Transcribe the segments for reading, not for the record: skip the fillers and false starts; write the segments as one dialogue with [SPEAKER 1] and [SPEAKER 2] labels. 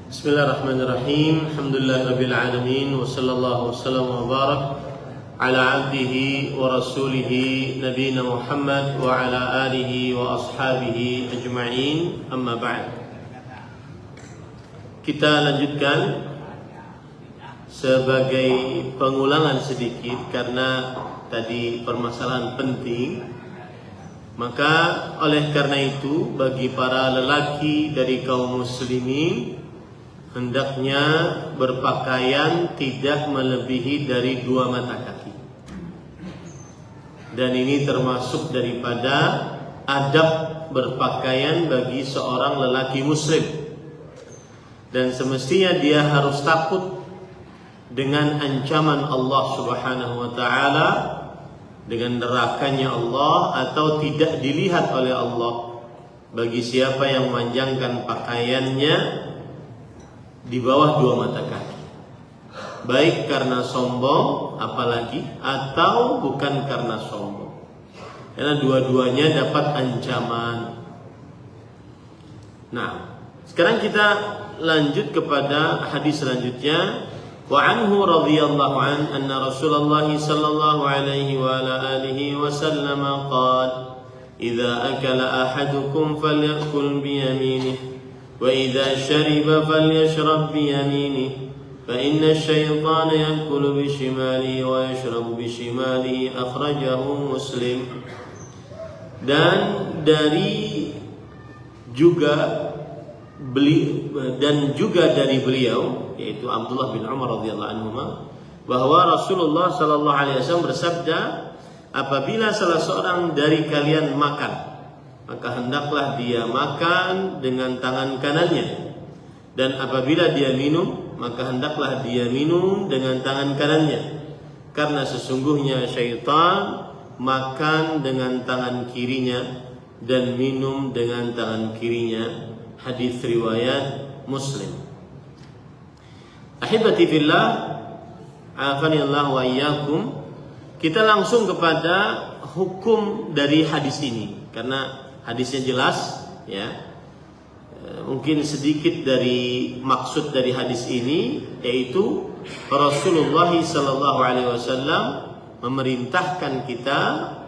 [SPEAKER 1] Bismillahirrahmanirrahim. Alhamdulillahirabbil alamin wa sallallahu wasallam wa barak ala abdihi wa rasulihi nabiyina Muhammad wa ala alihi wa ashabihi ajma'in. Amma ba'd. Kita lanjutkan sebagai pengulangan sedikit karena tadi permasalahan penting. Maka oleh karena itu bagi para lelaki dari kaum muslimin hendaknya berpakaian tidak melebihi dari 2 mata kaki. Dan ini termasuk daripada adab berpakaian bagi seorang lelaki muslim. Dan semestinya dia harus takut dengan ancaman Allah Subhanahu wa taala, dengan nerakanya Allah, atau tidak dilihat oleh Allah bagi siapa yang memanjangkan pakaiannya di bawah 2 mata kaki, baik karena sombong apalagi atau bukan karena sombong, karena dua-duanya dapat ancaman. Nah, sekarang kita lanjut kepada hadis selanjutnya. Wa anhu radhiyallahu an anna Rasulullah sallallahu alaihi wa ala alihi wasallam qala idza akala ahadukum falyakul bi yaminihi وإذا شرب فليشرب بيمينه فإن الشيطان يأكل بشماله ويشرب بشماله أخرجه مسلم. Dan dari dari beliau yaitu Abdullah bin Umar radhiyallahu anhu bahwa Rasulullah sallallahu alaihi wasallam bersabda, apabila salah seorang dari kalian makan, maka hendaklah dia makan dengan tangan kanannya, dan apabila dia minum, maka hendaklah dia minum dengan tangan kanannya, karena sesungguhnya syaitan makan dengan tangan kirinya dan minum dengan tangan kirinya. Hadis riwayat Muslim. Ahibati fillah, afani Allah wa iyyakum. Kita langsung kepada hukum dari hadis ini karena hadisnya jelas, ya. Mungkin sedikit dari maksud dari hadis ini, yaitu Rasulullah sallallahu alaihi wasallam memerintahkan kita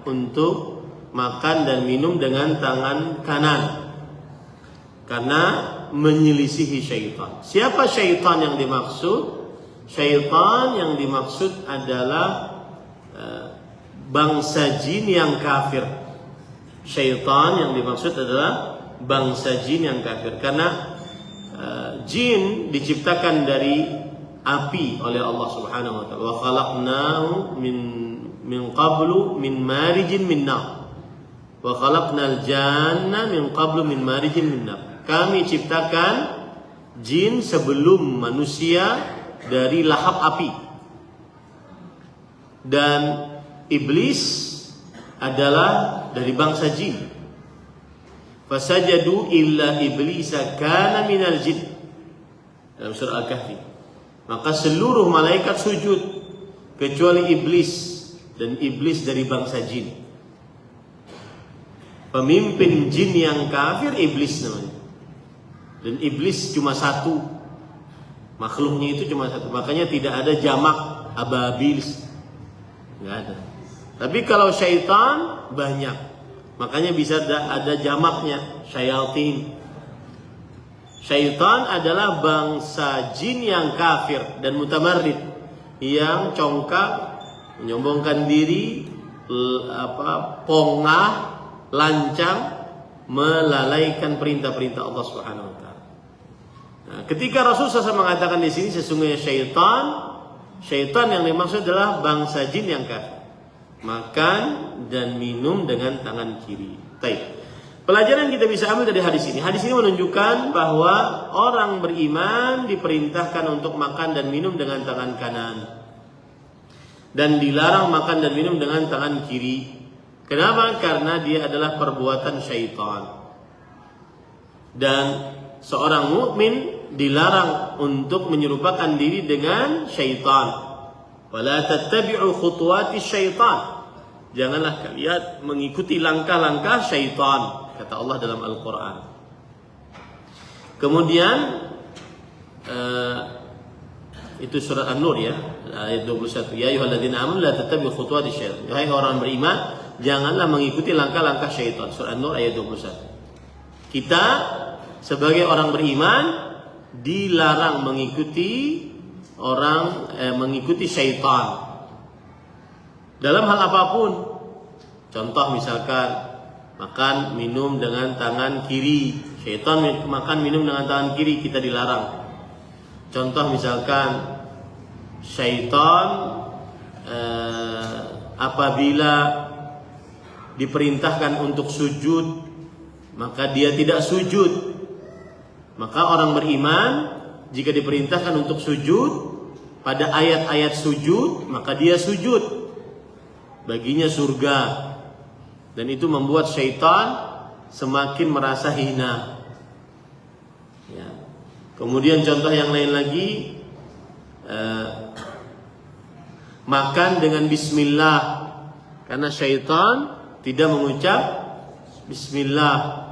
[SPEAKER 1] untuk makan dan minum dengan tangan kanan karena menyelisihi syaitan. Siapa syaitan yang dimaksud? Syaitan yang dimaksud adalah bangsa jin yang kafir. Syaitan yang dimaksud adalah bangsa jin yang kafir, karena jin diciptakan dari api oleh Allah Subhanahu wa taala. Wa khalaqnahu min qablu min marijin min nar. Wa khalaqnal janna min qablu min marijin min nar. Kami ciptakan jin sebelum manusia dari lahap api. Dan iblis adalah dari bangsa jin. Fasajadu illa iblisa kana minal jin, dalam surah Al-Kahfi. Maka seluruh malaikat sujud kecuali iblis, dan iblis dari bangsa jin. Pemimpin jin yang kafir iblis namanya. Dan iblis cuma satu, makhluknya itu cuma satu. Makanya tidak ada jamak ababil, nggak ada. Tapi kalau syaitan banyak, makanya bisa ada jamaknya, syayatin. Syaitan adalah bangsa jin yang kafir dan mutamarrid, yang congkak, menyombongkan diri, pongah, lancang, melalaikan perintah-perintah Allah Subhanahu wa taala. Nah, ketika Rasulullah SAW mengatakan di sini sesungguhnya syaitan yang dimaksud adalah bangsa jin yang kafir. Makan dan minum dengan tangan kiri. Baik. Pelajaran yang kita bisa ambil dari hadis ini. Hadis ini menunjukkan bahwa orang beriman diperintahkan untuk makan dan minum dengan tangan kanan, dan dilarang makan dan minum dengan tangan kiri. Kenapa? Karena dia adalah perbuatan syaitan. Dan seorang mukmin dilarang untuk menyerupakan diri dengan syaitan. Wala tattabi'u khutuwati syaitan. Janganlah kalian mengikuti langkah-langkah syaitan, kata Allah dalam Al-Quran. Kemudian Itu surat An-Nur ya, ayat 21. Ya ayyuhalladzina amanu la tattabi'u khutuwati syaitan. Hai orang beriman, janganlah mengikuti langkah-langkah syaitan. Surat An-Nur ayat 21. Kita sebagai orang beriman dilarang mengikuti mengikuti syaitan dalam hal apapun. Contoh misalkan makan minum dengan tangan kiri, syaitan makan minum dengan tangan kiri, kita dilarang. Contoh misalkan syaitan apabila diperintahkan untuk sujud maka dia tidak sujud. Maka orang beriman jika diperintahkan untuk sujud pada ayat-ayat sujud maka dia sujud. Baginya surga. Dan itu membuat syaitan semakin merasa hina. Ya. Kemudian contoh yang lain lagi, makan dengan bismillah, karena syaitan tidak mengucap bismillah.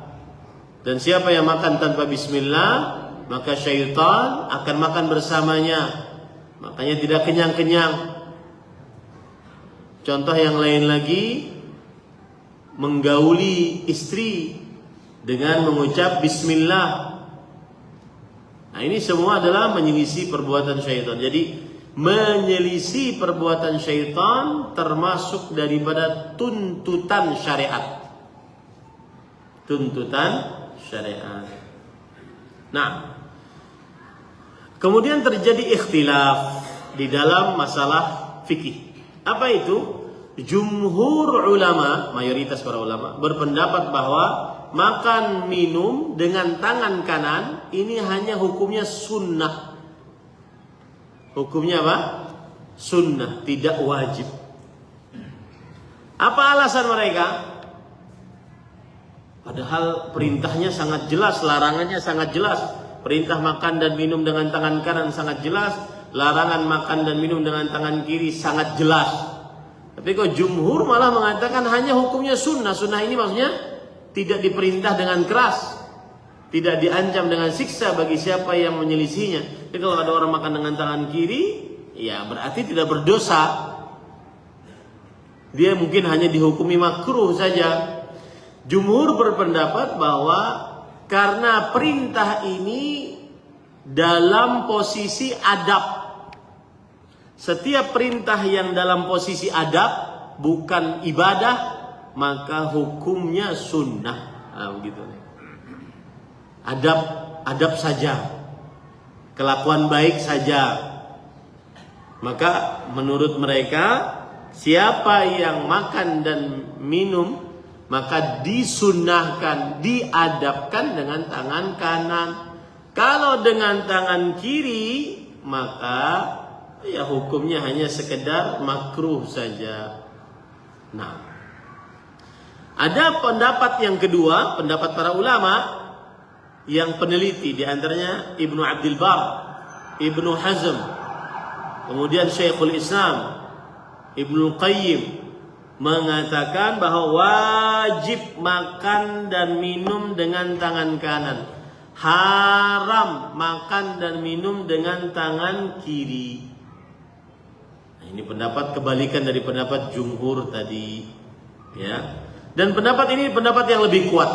[SPEAKER 1] Dan siapa yang makan tanpa bismillah, maka syaitan akan makan bersamanya, makanya tidak kenyang-kenyang. Contoh yang lain lagi, menggauli istri dengan mengucap bismillah. Nah, ini semua adalah menyelisih perbuatan syaitan. Jadi menyelisih perbuatan syaitan termasuk daripada tuntutan syariat. Tuntutan syariat. Nah, kemudian terjadi ikhtilaf di dalam masalah fikih. Apa itu? Jumhur ulama, mayoritas para ulama berpendapat bahwa makan minum dengan tangan kanan ini hanya hukumnya sunnah. Hukumnya apa? Sunnah, tidak wajib. Apa alasan mereka? Padahal perintahnya sangat jelas, larangannya sangat jelas. Perintah makan dan minum dengan tangan kanan sangat jelas, larangan makan dan minum dengan tangan kiri sangat jelas. Tapi kok jumhur malah mengatakan hanya hukumnya sunnah. Sunnah ini maksudnya tidak diperintah dengan keras, tidak diancam dengan siksa bagi siapa yang menyelisihinya. Jadi kalau ada orang makan dengan tangan kiri, ya berarti tidak berdosa. Dia mungkin hanya dihukumi makruh saja. Jumhur berpendapat bahwa karena perintah ini dalam posisi adab. Setiap perintah yang dalam posisi adab, bukan ibadah, maka hukumnya sunnah. Nah, begitu. Adab saja, kelakuan baik saja. Maka menurut mereka, siapa yang makan dan minum, maka disunnahkan, diadabkan dengan tangan kanan. Kalau dengan tangan kiri, maka ya hukumnya hanya sekedar makruh saja. Nah, ada pendapat yang kedua, pendapat para ulama yang peneliti, di antaranya Ibnu Abdul Bar, Ibnu Hazm, kemudian Syekhul Islam Ibnu Qayyim mengatakan bahwa wajib makan dan minum dengan tangan kanan, haram makan dan minum dengan tangan kiri. Ini pendapat kebalikan dari pendapat jumhur tadi, ya. Dan pendapat ini pendapat yang lebih kuat.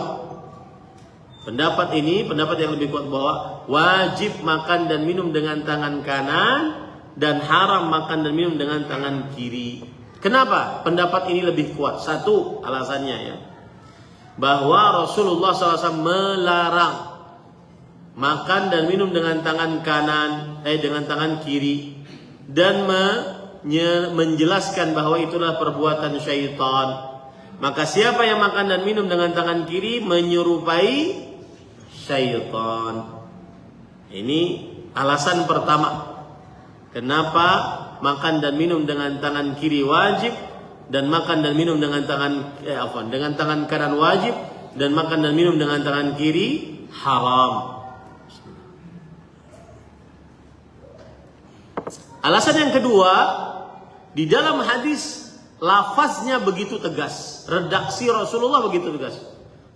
[SPEAKER 1] Pendapat ini pendapat yang lebih kuat bahwa wajib makan dan minum dengan tangan kanan dan haram makan dan minum dengan tangan kiri. Kenapa pendapat ini lebih kuat? Satu alasannya ya, bahwa Rasulullah SAW melarang makan dan minum dengan tangan kanan, dengan tangan kiri, dan menjelaskan bahwa itulah perbuatan syaitan. Maka siapa yang makan dan minum dengan tangan kiri menyerupai syaitan. Ini alasan pertama kenapa makan dan minum dengan tangan kiri wajib, dan makan dan minum dengan dengan tangan kanan wajib, dan makan dan minum dengan tangan kiri haram. Alasan yang kedua, di dalam hadis lafaznya begitu tegas, redaksi Rasulullah begitu tegas.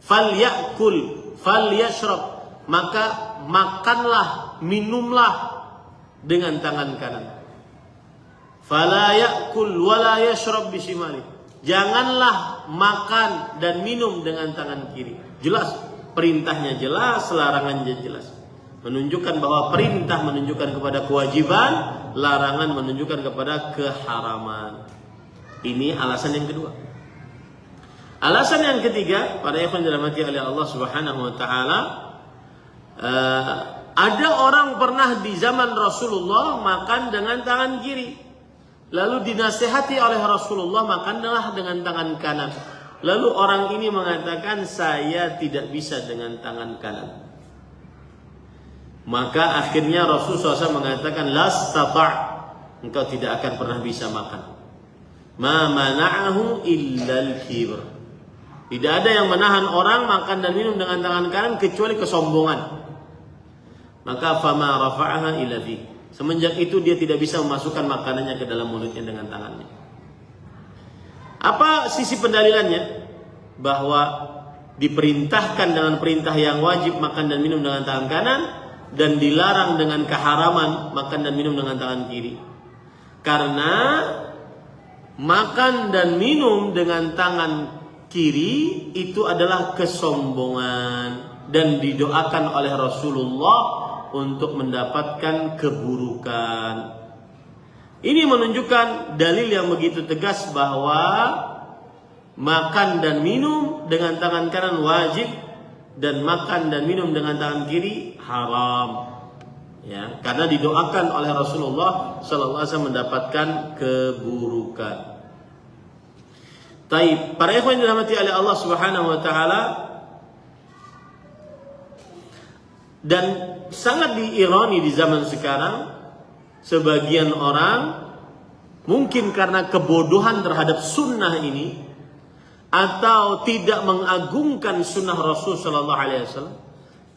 [SPEAKER 1] Falyakul, falyashrab, maka makanlah, minumlah dengan tangan kanan. Fala ya'kul wa la yashrab bishimali. Janganlah makan dan minum dengan tangan kiri. Jelas, perintahnya jelas, larangannya jelas. Menunjukkan bahwa perintah menunjukkan kepada kewajiban, larangan menunjukkan kepada keharaman. Ini alasan yang kedua. Alasan yang ketiga, para ikhwan dirahmati oleh Allah Subhanahu wa taala, ada orang pernah di zaman Rasulullah makan dengan tangan kiri. Lalu dinasihati oleh Rasulullah, makanlah dengan tangan kanan. Lalu orang ini mengatakan, saya tidak bisa dengan tangan kanan. Maka akhirnya Rasulullah SAW mengatakan, lastata', engkau tidak akan pernah bisa makan. Ma mana'ahu illal kibr. Tidak ada yang menahan orang makan dan minum dengan tangan kanan kecuali kesombongan. Maka fama rafa'aha illa fi. Semenjak itu dia tidak bisa memasukkan makanannya ke dalam mulutnya dengan tangannya. Apa sisi pendalilannya? Bahwa diperintahkan dengan perintah yang wajib makan dan minum dengan tangan kanan, dan dilarang dengan keharaman makan dan minum dengan tangan kiri. Karena makan dan minum dengan tangan kiri itu adalah kesombongan dan didoakan oleh Rasulullah untuk mendapatkan keburukan. Ini menunjukkan dalil yang begitu tegas bahwa makan dan minum dengan tangan kanan wajib dan makan dan minum dengan tangan kiri haram. Ya, karena didoakan oleh Rasulullah sallallahu alaihi wasallam mendapatkan keburukan. Taib, para ikhwan yang dirahmati oleh Allah Subhanahu wa taala, dan sangat diironi di zaman sekarang, sebagian orang mungkin karena kebodohan terhadap sunnah ini atau tidak mengagungkan sunnah Rasul sallallahu alaihi wasallam,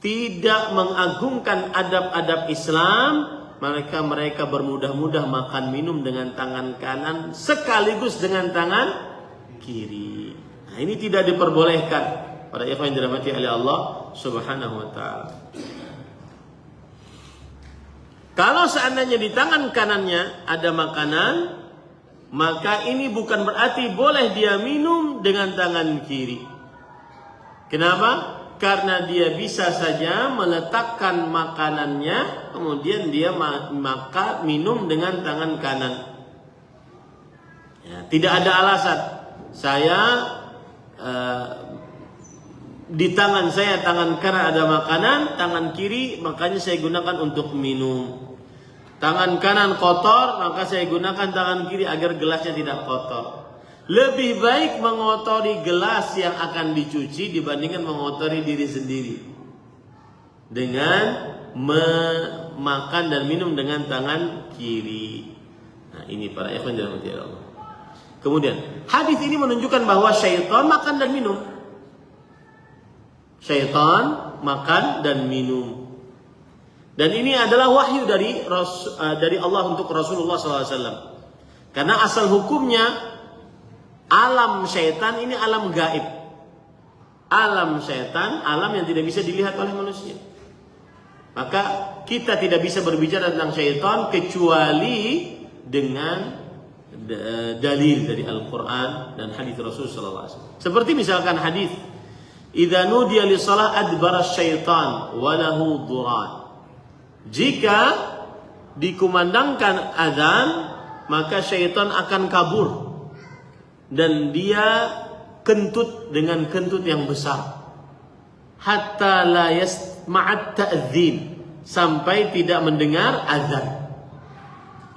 [SPEAKER 1] tidak mengagungkan adab-adab Islam, mereka bermudah-mudah makan minum dengan tangan kanan sekaligus dengan tangan kiri. Nah, ini tidak diperbolehkan, para ikhwan yang dirahmati oleh Allah Subhanahu wa taala. Kalau seandainya di tangan kanannya ada makanan, maka ini bukan berarti boleh dia minum dengan tangan kiri. Kenapa? Karena dia bisa saja meletakkan makanannya, kemudian dia minum dengan tangan kanan. Ya, tidak ada alasan. Saya di tangan saya, tangan kanan ada makanan, tangan kiri makanya saya gunakan untuk minum. Tangan kanan kotor, maka saya gunakan tangan kiri agar gelasnya tidak kotor. Lebih baik mengotori gelas yang akan dicuci dibandingkan mengotori diri sendiri dengan makan dan minum dengan tangan kiri. Nah, ini para ikhwan dirahmati Allah. Kemudian hadis ini menunjukkan bahwa syaitan makan dan minum. Syaitan makan dan minum. Dan ini adalah wahyu dari Allah untuk Rasulullah SAW. Karena asal hukumnya alam syaitan ini alam gaib. Alam syaitan, alam yang tidak bisa dilihat oleh manusia. Maka kita tidak bisa berbicara tentang syaitan kecuali dengan dalil dari Al-Quran dan hadis Rasulullah SAW. Seperti misalkan hadis, "Idza nudiya lis-shalah adbara syaitan wa lahu duran." Jika dikumandangkan azan, maka syaitan akan kabur dan dia kentut dengan kentut yang besar. Hatta la yasma'at ta'dzin, sampai tidak mendengar azan.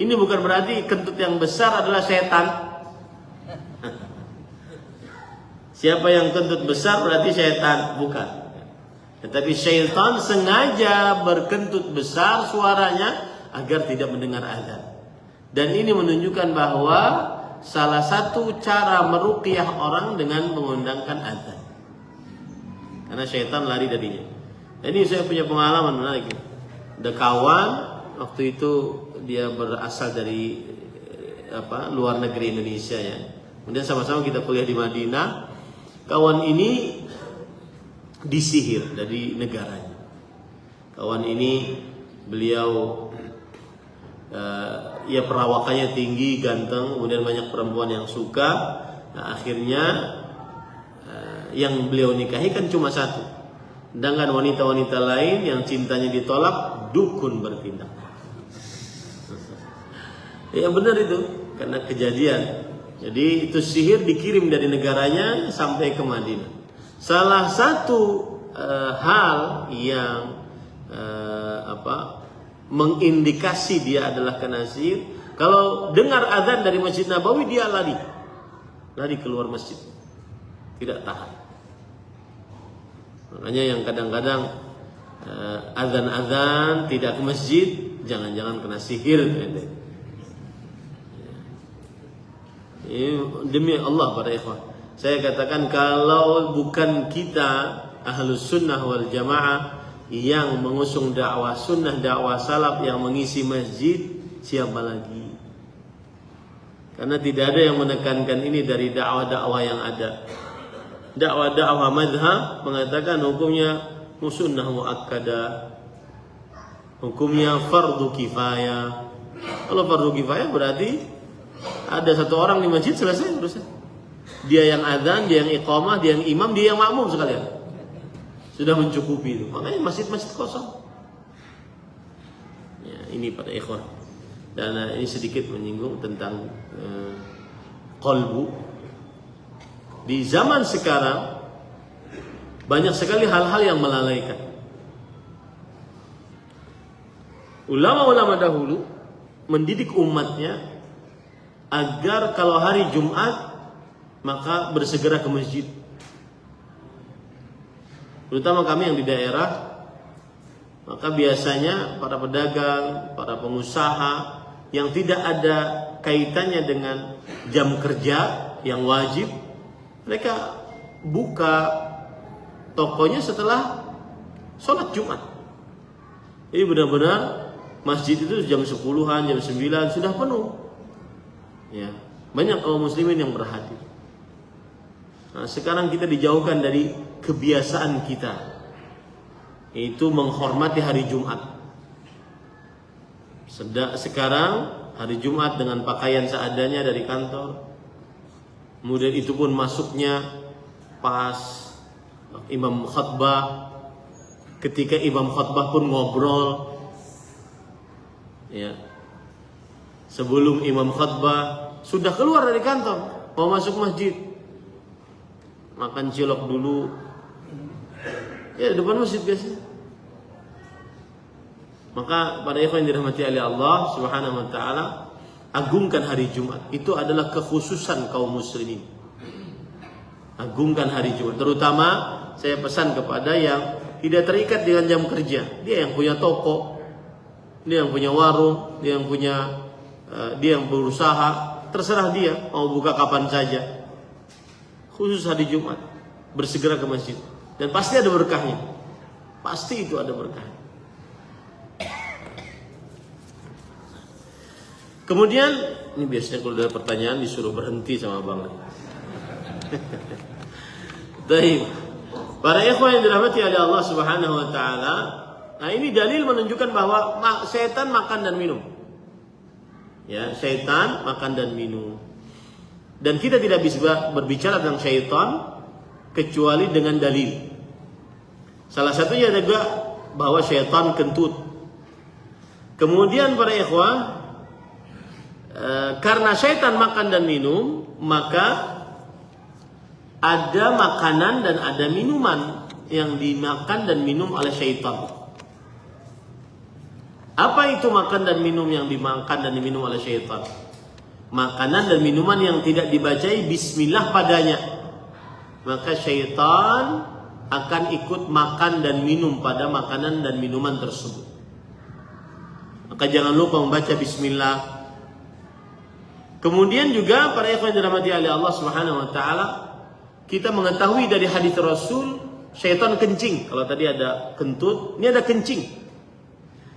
[SPEAKER 1] Ini bukan berarti kentut yang besar adalah setan. Siapa yang kentut besar berarti setan, bukan. Tetapi syaitan sengaja berkentut besar suaranya agar tidak mendengar azan. Dan ini menunjukkan bahwa salah satu cara meruqyah orang dengan mengundangkan azan. Karena syaitan lari darinya. Ini saya punya pengalaman menarik. Ada kawan waktu itu dia berasal dari luar negeri Indonesia ya. Kemudian sama-sama kita kuliah di Madinah. Kawan ini disihir dari negaranya. Kawan ini beliau ya perawakannya tinggi, ganteng, kemudian banyak perempuan yang suka. Nah, akhirnya yang beliau nikahi kan cuma satu. Sedangkan wanita-wanita lain yang cintanya ditolak, dukun bertindak. Ya benar itu, karena kejadian. Jadi itu sihir dikirim dari negaranya sampai ke Madinah. Salah satu hal yang mengindikasi dia adalah kena sihir, kalau dengar azan dari Masjid Nabawi dia lari keluar masjid, tidak tahan. Makanya yang kadang-kadang azan-azan tidak ke masjid, jangan-jangan kena sihir. Demi Allah para ikhwan, saya katakan kalau bukan kita Ahlus Sunnah wal Jamaah yang mengusung dakwah sunnah, dakwah salaf, yang mengisi masjid, siapa lagi? Karena tidak ada yang menekankan ini dari dakwah-dakwah yang ada. Dakwah-dakwah madhab mengatakan hukumnya sunnah muakkadah, hukumnya fardu kifayah. Kalau fardu kifayah berarti ada satu orang di masjid, selesai urusan. Dia yang adzan, dia yang iqamah, dia yang imam, dia yang makmum sekalian. Sudah mencukupi itu. Makanya masjid-masjid kosong. Ya, ini pada ikhwan. Dan ini sedikit menyinggung tentang qalbu. Di zaman sekarang banyak sekali hal-hal yang melalaikan. Ulama-ulama dahulu mendidik umatnya agar kalau hari Jumat maka bersegera ke masjid. Terutama kami yang di daerah, maka biasanya para pedagang, para pengusaha yang tidak ada kaitannya dengan jam kerja yang wajib, mereka buka tokonya setelah sholat Jumat. Jadi benar-benar masjid itu jam 10-an, jam 9 sudah penuh. Ya, banyak kaum muslimin yang berhadir. Nah, sekarang kita dijauhkan dari kebiasaan kita, yaitu menghormati hari Jumat. Sekarang hari Jumat dengan pakaian seadanya dari kantor, kemudian itu pun masuknya pas imam khutbah, ketika imam khutbah pun ngobrol, ya. Sebelum imam khutbah sudah keluar dari kantor, mau masuk masjid, makan cilok dulu, ya depan masjid biasanya. Maka pada ikhwan yang dirahmati oleh Allah Subhanahu wa taala, agungkan hari Jumat. Itu adalah kekhususan kaum muslimin. Agungkan hari Jumat. Terutama saya pesan kepada yang tidak terikat dengan jam kerja. Dia yang punya toko, dia yang punya warung, dia yang berusaha, terserah dia mau buka kapan saja. Khusus hari Jumat, bersegera ke masjid, dan pasti ada berkahnya. Pasti itu ada berkahnya. Kemudian ini biasanya kalau ada pertanyaan disuruh berhenti sama Bang. Baik. Para ikhwan yang dirahmati oleh Allah Subhanahu wa taala, nah ini dalil menunjukkan bahwa setan makan dan minum. Ya, setan makan dan minum. Dan kita tidak bisa berbicara tentang syaitan kecuali dengan dalil. Salah satunya juga bahwa syaitan kentut. Kemudian para ikhwah, karena syaitan makan dan minum, maka ada makanan dan ada minuman yang dimakan dan minum oleh syaitan. Apa itu makan dan minum yang dimakan dan diminum oleh syaitan? Makanan dan minuman yang tidak dibacai bismillah padanya, maka syaitan akan ikut makan dan minum pada makanan dan minuman tersebut. Maka jangan lupa membaca bismillah. Kemudian juga para ikhwan dirahmati oleh Allah Subhanahu wa taala, kita mengetahui dari hadis Rasul, syaitan kencing. Kalau tadi ada kentut, ini ada kencing.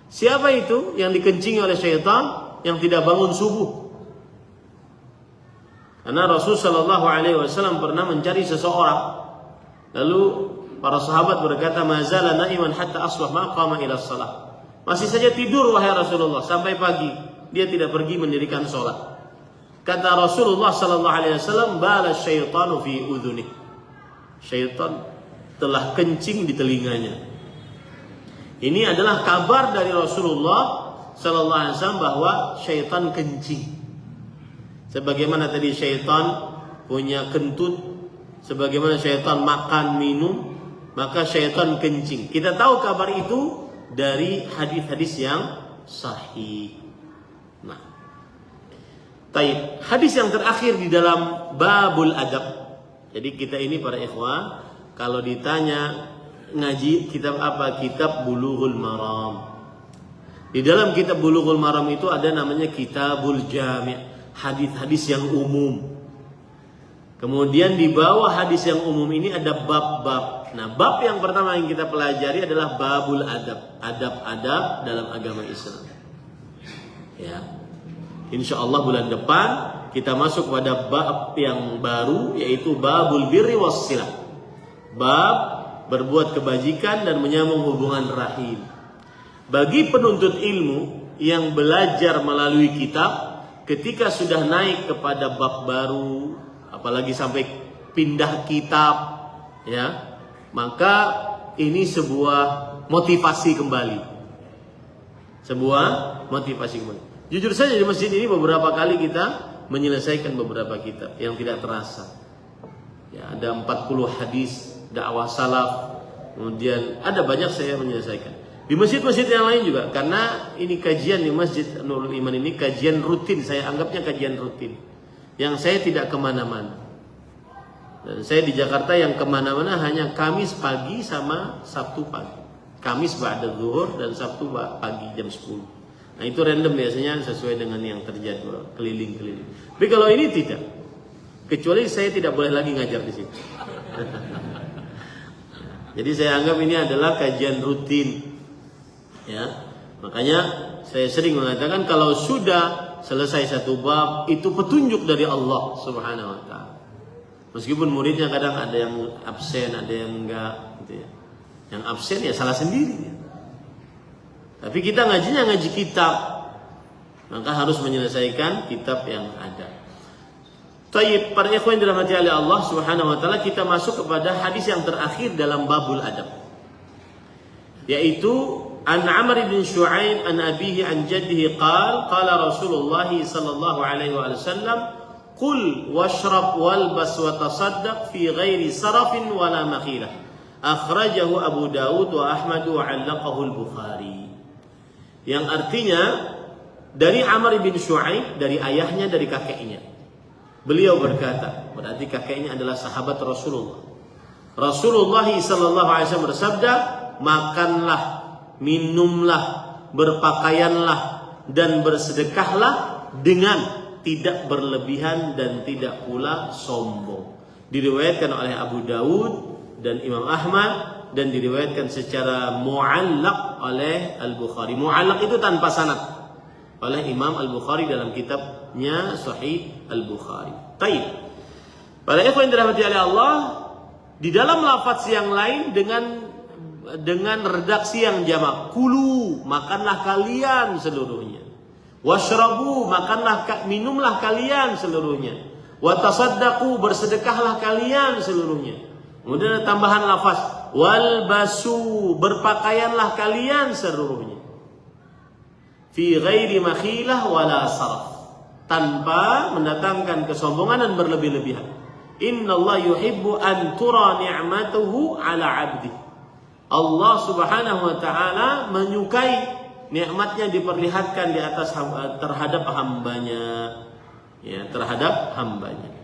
[SPEAKER 1] Siapa itu yang dikencingi oleh syaitan yang tidak bangun subuh? Karena Rasul sallallahu alaihi wasallam pernah mencari seseorang. Lalu para sahabat berkata, "Mazala naiman hatta asbah ma qama ila shalah." Masih saja tidur wahai Rasulullah sampai pagi. dia tidak pergi mendirikan sholat. Kata Rasulullah sallallahu alaihi wasallam, bala syaitanu fi udhunih. Syaitan telah kencing di telinganya. Ini adalah kabar dari Rasulullah sallallahu alaihi wasallam bahwa syaitan kencing. Sebagaimana tadi syaitan punya kentut, sebagaimana syaitan makan minum, maka syaitan kencing. Kita tahu kabar itu dari hadis-hadis yang sahih. Nah, taib. Hadis yang terakhir di dalam babul adab. Jadi kita ini para ikhwan, kalau ditanya ngaji kitab apa? Kitab Bulughul Maram. Di dalam kitab Bulughul Maram itu ada namanya Kitabul Jami', hadis-hadis yang umum. Kemudian di bawah hadis yang umum ini ada bab-bab. Nah, bab yang pertama yang kita pelajari adalah babul adab, adab-adab dalam agama Islam. Ya. Insya Allah bulan depan kita masuk pada bab yang baru, yaitu babul birri wassilah. Bab berbuat kebajikan dan menyambung hubungan rahim. Bagi penuntut ilmu yang belajar melalui kitab, ketika sudah naik kepada bab baru, apalagi sampai pindah kitab, ya, maka ini sebuah motivasi kembali. Sebuah motivasi kembali. Jujur saja di masjid ini beberapa kali kita menyelesaikan beberapa kitab yang tidak terasa. Ya, ada 40 hadis dakwah salaf, kemudian ada banyak saya menyelesaikan. Di masjid-masjid yang lain juga, karena ini kajian di Masjid Nurul Iman ini kajian rutin, saya anggapnya kajian rutin, yang saya tidak kemana-mana. Dan saya di Jakarta yang kemana-mana hanya Kamis pagi sama Sabtu pagi. Kamis ba'da zuhur dan Sabtu pagi jam 10. Nah itu random biasanya sesuai dengan yang terjadwal, keliling-keliling. Tapi kalau ini tidak, kecuali saya tidak boleh lagi ngajar di situ. Jadi saya anggap ini adalah kajian rutin. Ya, makanya saya sering mengatakan kalau sudah selesai satu bab itu petunjuk dari Allah Subhanahu wa taala. Meskipun muridnya kadang ada yang absen, ada yang enggak gitu ya. Yang absen ya salah sendiri. Ya. Tapi kita ngajinya ngaji kitab. Maka harus menyelesaikan kitab yang ada. Tayyib, para ikhwan dirahmati oleh Allah Subhanahu wa taala, kita masuk kepada hadis yang terakhir dalam babul adab. Yaitu An Amr bin Shu'aib an abihi an jaddihi qala Rasulullah sallallahu alaihi wasallam qul washrab walbas wa tasaddaq fi ghairi sarafin wala makhilah. Akhrajahu Abu Dawud wa Ahmad wa 'allaqahu al-Bukhari. Yang artinya dari Amr bin Shu'aib, dari ayahnya, dari kakeknya. Beliau berkata, berarti kakeknya adalah sahabat Rasulullah. Rasulullah sallallahu alaihi wasallam bersabda, makanlah, minumlah, berpakaianlah, dan bersedekahlah dengan tidak berlebihan dan tidak pula sombong. Diriwayatkan oleh Abu Dawud dan Imam Ahmad, dan diriwayatkan secara mu'allaq oleh Al-Bukhari. Mu'allaq itu tanpa sanad, oleh Imam Al-Bukhari dalam kitabnya Sahih Al-Bukhari. Taib. Para ikhwan yang dirahmati oleh Allah, di dalam lafaz yang lain dengan redaksi yang jamak, kulu, makanlah kalian seluruhnya, washrabu, minumlah kalian seluruhnya, watasaddaqu, bersedekahlah kalian seluruhnya. Kemudian ada tambahan lafaz, walbasu, berpakaianlah kalian seluruhnya, fi ghairi makhilah wala saraf, tanpa mendatangkan kesombongan dan berlebih-lebihan. Innallaha yuhibbu an tura ni'matuhu ala 'abdi. Allah Subhanahu wa taala menyukai nikmatnya diperlihatkan di atas terhadap hambanya, ya, terhadap hambanya.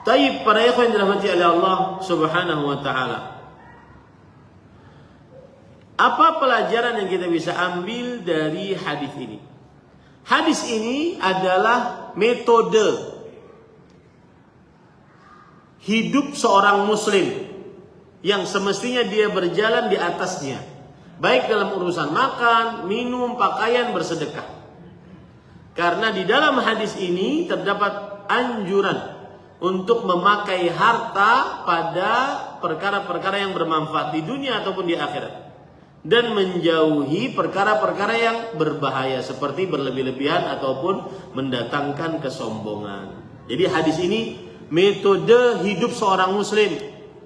[SPEAKER 1] Taib, para ikhwan dirahmati oleh Allah Subhanahu wa taala. Apa pelajaran yang kita bisa ambil dari hadis ini? Hadis ini adalah metode hidup seorang muslim yang semestinya dia berjalan di atasnya, baik dalam urusan makan, minum, pakaian, bersedekah. Karena di dalam hadis ini terdapat anjuran untuk memakai harta pada perkara-perkara yang bermanfaat di dunia ataupun di akhirat. dan menjauhi perkara-perkara yang berbahaya seperti berlebih-lebihan ataupun mendatangkan kesombongan. Jadi hadis ini metode hidup seorang muslim.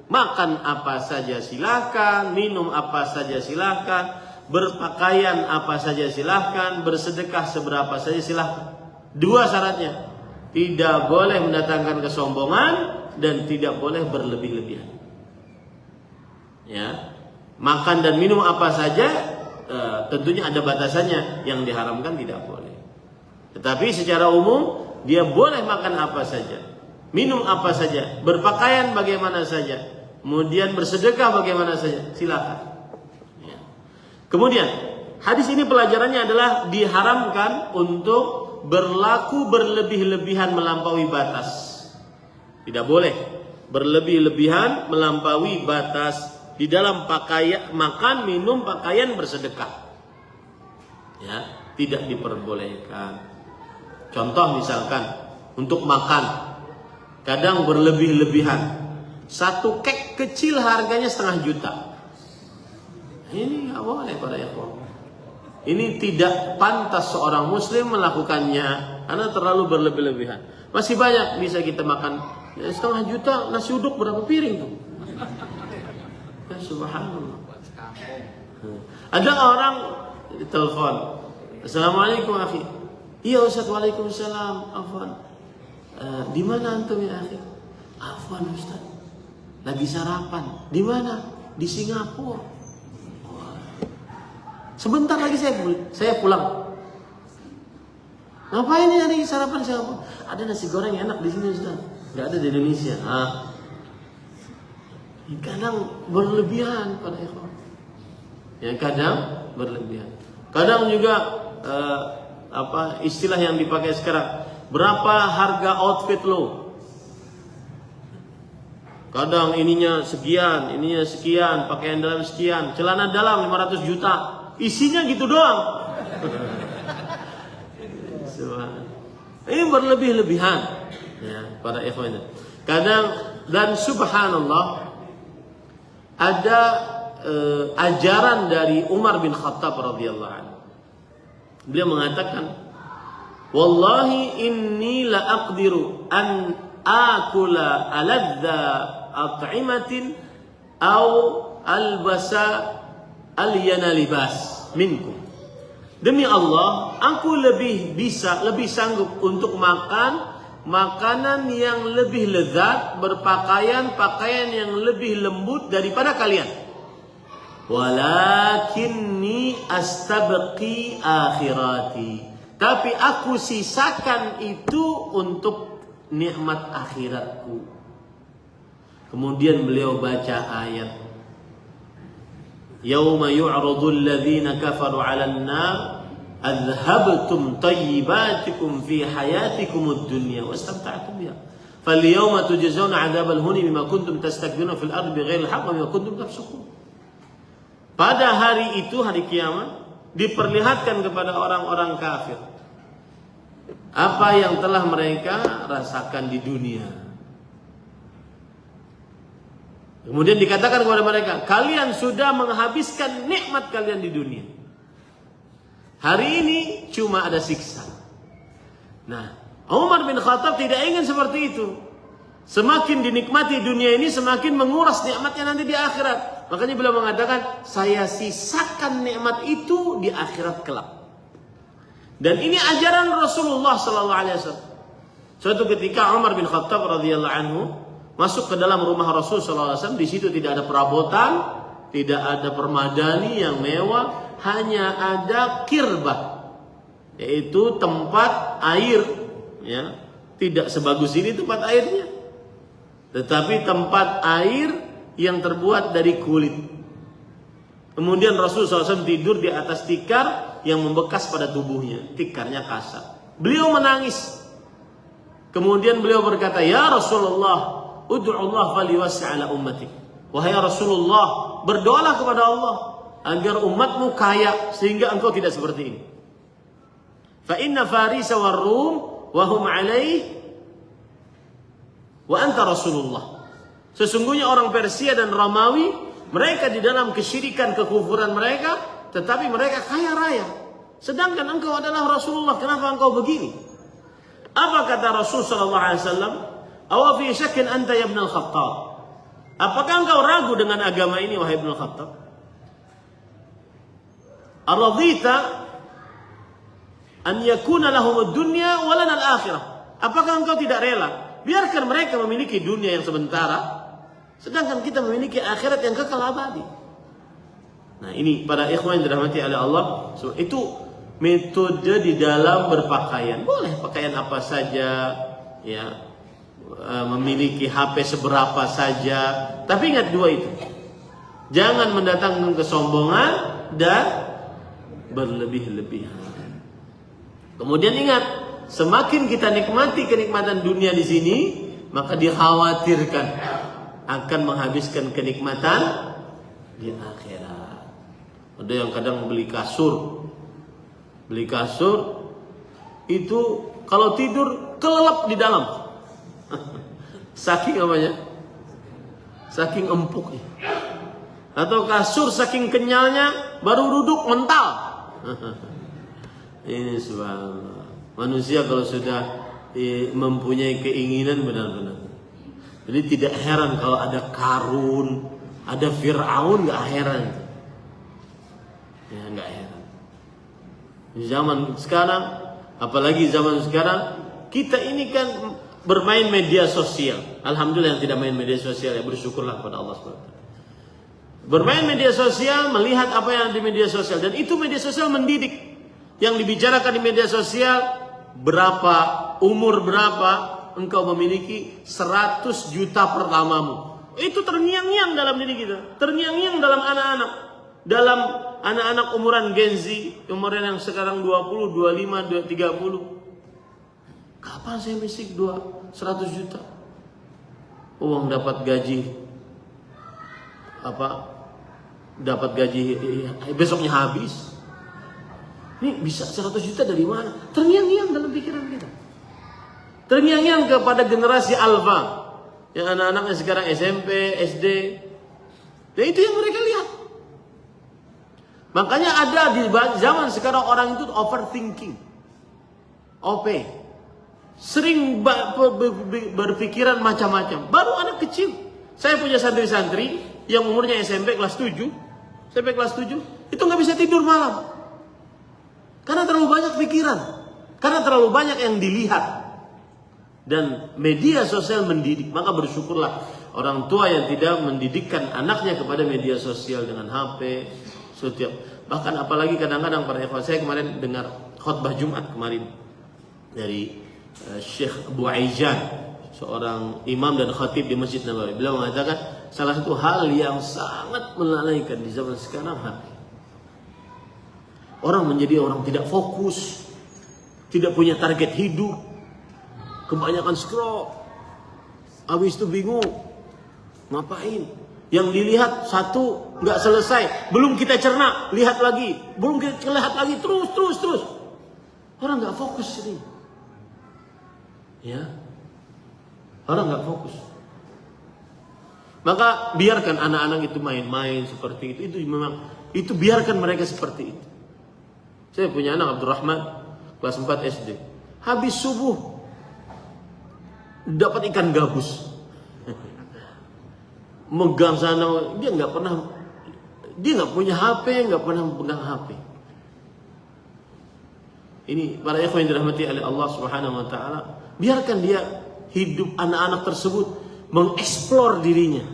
[SPEAKER 1] Makan apa saja silakan, minum apa saja silakan, berpakaian apa saja silakan, bersedekah seberapa saja silakan. Dua syaratnya, tidak boleh mendatangkan kesombongan dan tidak boleh berlebih-lebihan. Ya, makan dan minum apa saja, tentunya ada batasannya. Yang diharamkan tidak boleh. Tetapi secara umum dia boleh makan apa saja, minum apa saja, berpakaian bagaimana saja, kemudian bersedekah bagaimana saja, silakan. Ya. Kemudian hadis ini pelajarannya adalah diharamkan untuk berlaku berlebih-lebihan melampaui batas. Tidak boleh berlebih-lebihan melampaui batas di dalam pakaian, makan, minum, pakaian, bersedekah. Ya, tidak diperbolehkan. Contoh misalkan untuk makan, kadang berlebih-lebihan. Satu kek kecil harganya 500 juta. Ini nggak boleh para ikhwan. Ini tidak pantas seorang muslim melakukannya karena terlalu berlebih-lebihan. Masih banyak bisa kita makan. 500 juta nasi uduk berapa piring tuh? Ya, subhanallah. Ada orang telepon, Assalamualaikum akhi. Iya Ustaz, waalaikumsalam. Afwan. Di mana antum ya akhi? Afwan Ustaz, lagi sarapan. Di mana? Di Singapura. Sebentar lagi saya pulang. Ngapain nyari sarapan Singapura? Ada nasi goreng enak di sini Ustaz. Nggak ada di Indonesia. Kadang berlebihan pada ikhwan. Ya, kadang berlebihan. Kadang juga istilah yang dipakai sekarang, berapa harga outfit lo? Kadang ininya sekian, ininya sekian, pakaian dalam sekian, celana dalam 500 juta. Isinya gitu doang. Ini berlebih-lebihan. Ya, para ikhwan. Kadang dan subhanallah ada ajaran dari Umar bin Khattab radhiyallahu anhu. Beliau mengatakan, "Wallahi inni la aqdiru an akula aladza at'imatin aw albasa alyana libas minkum." Demi Allah, aku lebih sanggup untuk makan makanan yang lebih lezat, pakaian yang lebih lembut daripada kalian. Walakinni astabqi akhirati. Tapi aku sisakan itu untuk nikmat akhiratku. Kemudian beliau baca ayat, Yauma yu'radul ladzina kafaru 'alan nar adhabtum tayyibatikum fi hayatikumud dunya wastamta'tum biha falyawma tujzauna 'adzabal huni bima kuntum tastakbiruna fil ardi bighairil haqqi wa bima kuntum tafsukun. Pada hari itu, hari kiamat, diperlihatkan kepada orang-orang kafir apa yang telah mereka rasakan di dunia. Kemudian dikatakan kepada mereka, kalian sudah menghabiskan nikmat kalian di dunia. Hari ini cuma ada siksa. Nah, Umar bin Khattab tidak ingin seperti itu. Semakin dinikmati dunia ini, semakin menguras nikmatnya nanti di akhirat. Makanya beliau mengatakan, saya sisakan nikmat itu di akhirat kelak. Dan ini ajaran Rasulullah SAW. Suatu ketika Umar bin Khattab radhiyallahu anhu masuk ke dalam rumah Rasul SAW. Di situ tidak ada perabotan, tidak ada permadani yang mewah, hanya ada kirbah, yaitu tempat air. Ya, tidak sebagus ini tempat airnya, tetapi tempat air yang terbuat dari kulit. Kemudian Rasul SAW tidur di atas tikar yang membekas pada tubuhnya. Tikarnya kasar. Beliau menangis. Kemudian beliau berkata, Ya Rasulullah, ud'ullah faliwasi' ala ummatik. Wahai Rasulullah, berdoalah kepada Allah agar umatmu kaya sehingga engkau tidak seperti ini. Fa inna Farisa war Rum wa hum alaih wa anta Rasulullah. Sesungguhnya orang Persia dan Romawi Mereka di dalam kesyirikan, kekufuran mereka, tetapi mereka kaya raya. Sedangkan engkau adalah Rasulullah, kenapa engkau begini? Apa kata Rasul sallallahu alaihi wasallam? Awa fi syakkin anta ya Ibn al-Khattab? Apakah engkau ragu dengan agama ini wahai Ibn al-Khattab? Aradita an yakuna lahum ad-dunya wa lana al-akhirah? Apakah engkau tidak rela biarkan mereka memiliki dunia yang sementara, sedangkan kita memiliki akhirat yang kekal abadi? Nah, ini para ikhwan yang dirahmati oleh Allah, itu metode di dalam berpakaian. Boleh pakaian apa saja, ya, memiliki HP seberapa saja, tapi ingat dua itu. Jangan mendatangkan kesombongan dan berlebih-lebihan. Kemudian ingat, semakin kita nikmati kenikmatan dunia di sini, maka dikhawatirkan akan menghabiskan kenikmatan di akhirat. Ada yang kadang beli kasur itu kalau tidur kelelap di dalam. Saking apanya? Saking empuknya. Atau kasur saking kenyalnya baru duduk mental. Ini subhanallah. Manusia kalau sudah mempunyai keinginan benar-benar. Jadi tidak heran kalau ada Karun, ada Fir'aun, nggak heran. Ya, nggak heran. Zaman sekarang, apalagi zaman sekarang, kita ini kan bermain media sosial. Alhamdulillah yang tidak main media sosial, ya bersyukurlah kepada Allah SWT. Bermain media sosial, melihat apa yang ada di media sosial, dan itu media sosial mendidik. Yang dibicarakan di media sosial, berapa, umur berapa, engkau memiliki 100 juta pertamamu. Itu terngiang-ngiang dalam diri kita, terngiang-ngiang dalam anak-anak, dalam anak-anak umuran Gen Z, umuran yang sekarang 20, 25, 30. Kapan saya misik 100 juta? Uang dapat gaji dapat gaji besoknya habis. Ini bisa 100 juta dari mana? Terngiang-ngiang dalam pikiran kita. Terngiang-ngiang kepada generasi alfa, yang anak-anaknya sekarang SMP, SD. Dan itu yang mereka lihat. Makanya ada di zaman sekarang orang itu overthinking, OP, sering berpikiran macam-macam. Baru anak kecil. Saya punya santri-santri yang umurnya SMP kelas 7, sampai kelas 7 itu nggak bisa tidur malam, karena terlalu banyak pikiran, karena terlalu banyak yang dilihat. Dan media sosial mendidik. Maka bersyukurlah orang tua yang tidak mendidikkan anaknya kepada media sosial dengan HP setiap. Bahkan apalagi kadang-kadang para ikhwan, saya kemarin dengar khutbah Jumat kemarin dari Syekh Abu Aijan, seorang imam dan khatib di Masjid Nabawi. Beliau mengatakan salah satu hal yang sangat melalaikan di zaman sekarang HP. Orang menjadi orang tidak fokus, tidak punya target hidup, kebanyakan scroll, habis itu bingung ngapain. Yang dilihat satu nggak selesai, belum kita cerna, lihat lagi, belum kita lihat lagi, terus. Orang nggak fokus ini, ya. Orang nggak fokus. Maka biarkan anak-anak itu main-main seperti itu. Itu memang, itu biarkan mereka seperti itu. Saya punya anak Abdurrahman kelas 4 SD. Habis subuh dapat ikan gabus. Megang sana, dia nggak punya HP, nggak pernah pegang HP. Ini para ikhwan yang dirahmati oleh Allah Subhanahu wa taala, biarkan dia hidup, anak-anak tersebut mengeksplor dirinya.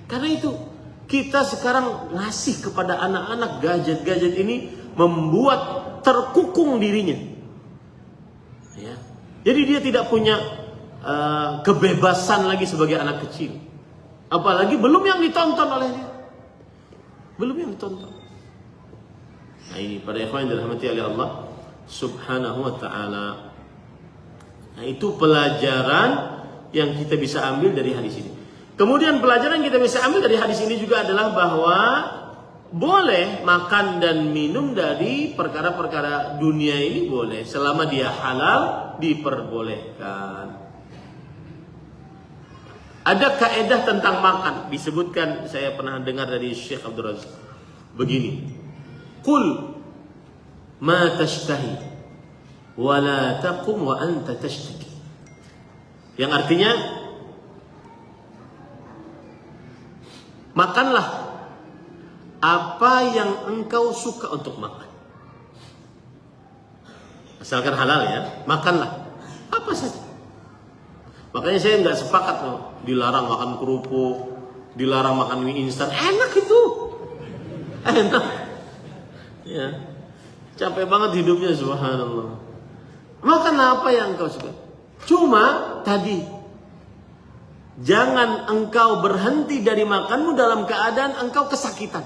[SPEAKER 1] Karena itu kita sekarang ngasih kepada anak-anak gadget-gadget ini membuat terkukung dirinya. Ya. Jadi dia tidak punya kebebasan lagi sebagai anak kecil. Apalagi belum yang ditonton oleh dia. Belum yang ditonton. Nah ini pada ikhwan yang dirahmati oleh Allah Subhanahu wa ta'ala. Nah itu pelajaran yang kita bisa ambil dari hadis ini. Kemudian pelajaran yang kita bisa ambil dari hadis ini juga adalah bahwa boleh makan dan minum dari perkara-perkara dunia ini boleh, selama dia halal diperbolehkan. Ada kaedah tentang makan, disebutkan, saya pernah dengar dari Syekh Abdul Razak. Begini, qul ma tashtahi wa la taqum wa anta tashtaki. Yang artinya, makanlah apa yang engkau suka untuk makan. Asalkan halal ya, makanlah apa saja. Makanya saya nggak sepakat loh, dilarang makan kerupuk, dilarang makan mie instan. Enak itu, enak. Ya, capek banget hidupnya, subhanallah. Makan apa yang engkau suka. Cuma tadi, jangan engkau berhenti dari makanmu dalam keadaan engkau kesakitan.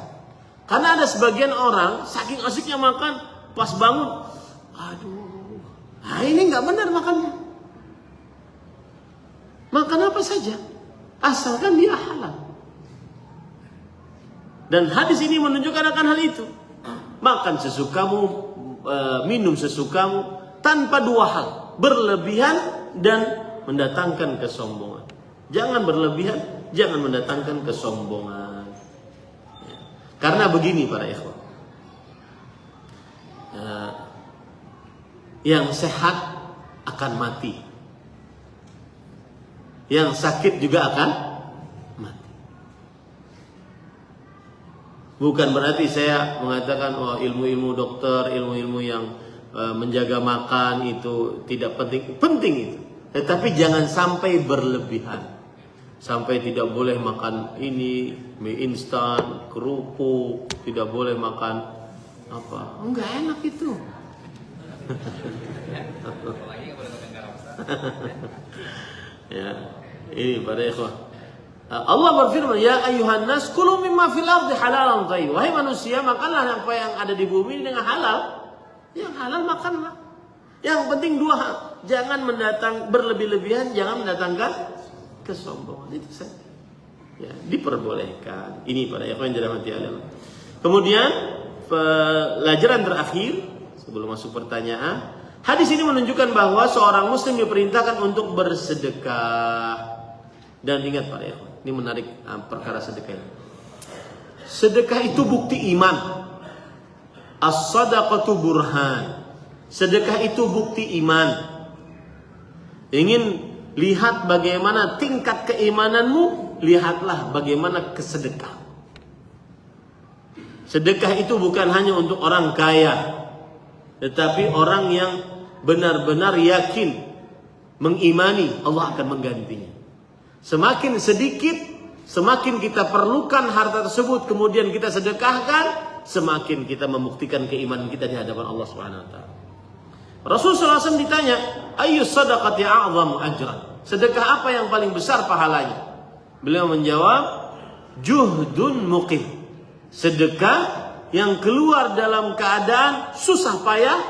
[SPEAKER 1] Karena ada sebagian orang saking asiknya makan, pas bangun, aduh, ini nggak benar makannya. Makan apa saja, asalkan dia halal. Dan hadis ini menunjukkan akan hal itu. Makan sesukamu, minum sesukamu, tanpa dua hal, berlebihan dan mendatangkan kesombongan. Jangan berlebihan, jangan mendatangkan kesombongan. Ya. Karena begini para ikhwan, yang sehat akan mati. Yang sakit juga akan mati. Bukan berarti saya mengatakan ilmu-ilmu dokter, ilmu-ilmu yang menjaga makan itu tidak penting. Penting itu. Tetapi jangan sampai berlebihan. Sampai tidak boleh makan ini, mie instan, kerupuk, tidak boleh makan apa. Enggak enak itu. Ya, ini pada ikhwah. Allah berfirman, ya ayuhan nas kulu mimma fil ardi halalan thayyib. Wahai manusia, makanlah apa yang ada di bumi dengan halal. Yang halal makanlah. Yang penting dua hal, jangan berlebih-lebihan, jangan mendatangkan kesombongan. Itu saja. Ya, diperbolehkan. Ini pada ikhwan yang dirahmati Allah. Kemudian pelajaran terakhir sebelum masuk pertanyaan. Hadis ini menunjukkan bahwa seorang muslim diperintahkan untuk bersedekah. Dan ingat para ikhwan, ini menarik perkara sedekah ini. Sedekah itu bukti iman. As-sadaqatu burhan. Sedekah itu bukti iman. Ingin lihat bagaimana tingkat keimananmu, lihatlah bagaimana kesedekah. Sedekah itu bukan hanya untuk orang kaya, tetapi orang yang benar-benar yakin, mengimani Allah akan menggantinya. Semakin sedikit, semakin kita perlukan harta tersebut, kemudian kita sedekahkan, semakin kita membuktikan keimanan kita di hadapan Allah Subhanahu wa taala. Rasulullah SAW ditanya, "Ayyus sadaqati a'zamu ajran?" Sedekah apa yang paling besar pahalanya? Beliau menjawab, "Juhdun muqim." Sedekah yang keluar dalam keadaan susah payah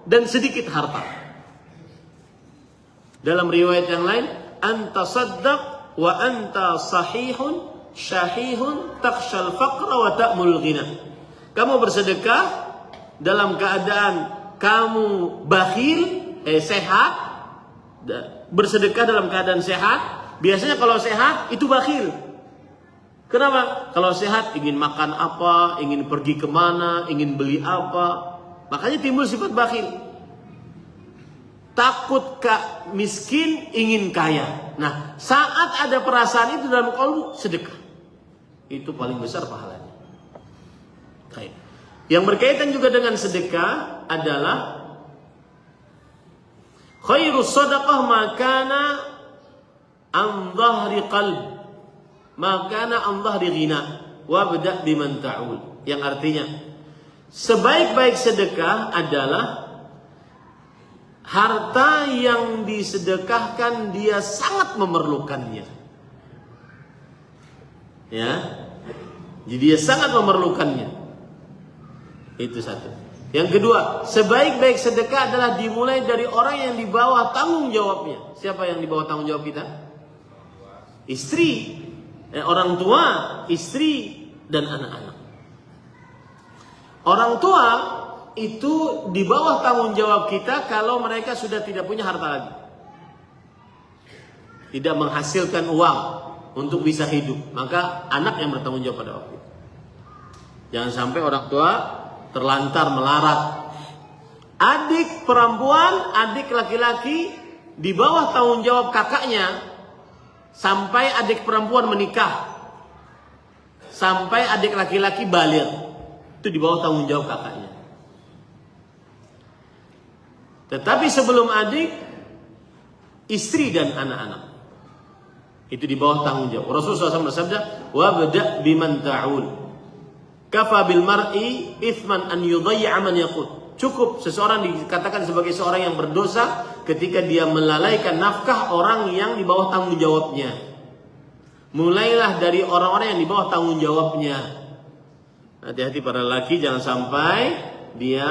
[SPEAKER 1] dan sedikit harta. Dalam riwayat yang lain, anta saddaq wa anta sahihun syahihun takshal faqra wa ta'mul ghina. Kamu bersedekah dalam keadaan kamu bakhil, sehat. Bersedekah dalam keadaan sehat. Biasanya kalau sehat itu bakhil. Kenapa? Kalau sehat ingin makan apa, ingin pergi kemana, ingin beli apa, makanya timbul sifat bakhil. Takut miskin, ingin kaya. Nah, saat ada perasaan itu dalam kalbu, sedekah. Itu paling besar pahalanya. Baik. Yang berkaitan juga dengan sedekah adalah khairus sadaqah makana an dhahri qalb, makana an dhahri ghina, wabda biman ta'ul. Yang artinya, sebaik-baik sedekah adalah harta yang disedekahkan dia sangat memerlukannya. Ya. Jadi dia sangat memerlukannya. Itu satu. Yang kedua, sebaik-baik sedekah adalah dimulai dari orang yang di bawah tanggung jawabnya. Siapa yang di bawah tanggung jawab kita? Istri, orang tua, istri, dan anak-anak. Orang tua itu di bawah tanggung jawab kita kalau mereka sudah tidak punya harta lagi, tidak menghasilkan uang, untuk bisa hidup, maka anak yang bertanggung jawab pada waktu itu. Jangan sampai orang tua terlantar melarat. Adik perempuan, adik laki-laki di bawah tanggung jawab kakaknya sampai adik perempuan menikah, sampai adik laki-laki baligh, itu di bawah tanggung jawab kakaknya. Tetapi sebelum adik, istri dan anak-anak itu di bawah tanggung jawab. Rasulullah SAW bersabda, "Wabda biman ta'ul. Kafa bil mar'i ithman an yudayya man yaqut." Cukup seseorang dikatakan sebagai seorang yang berdosa ketika dia melalaikan nafkah orang yang di bawah tanggung jawabnya. Mulailah dari orang-orang yang di bawah tanggung jawabnya. Hati-hati para laki, jangan sampai dia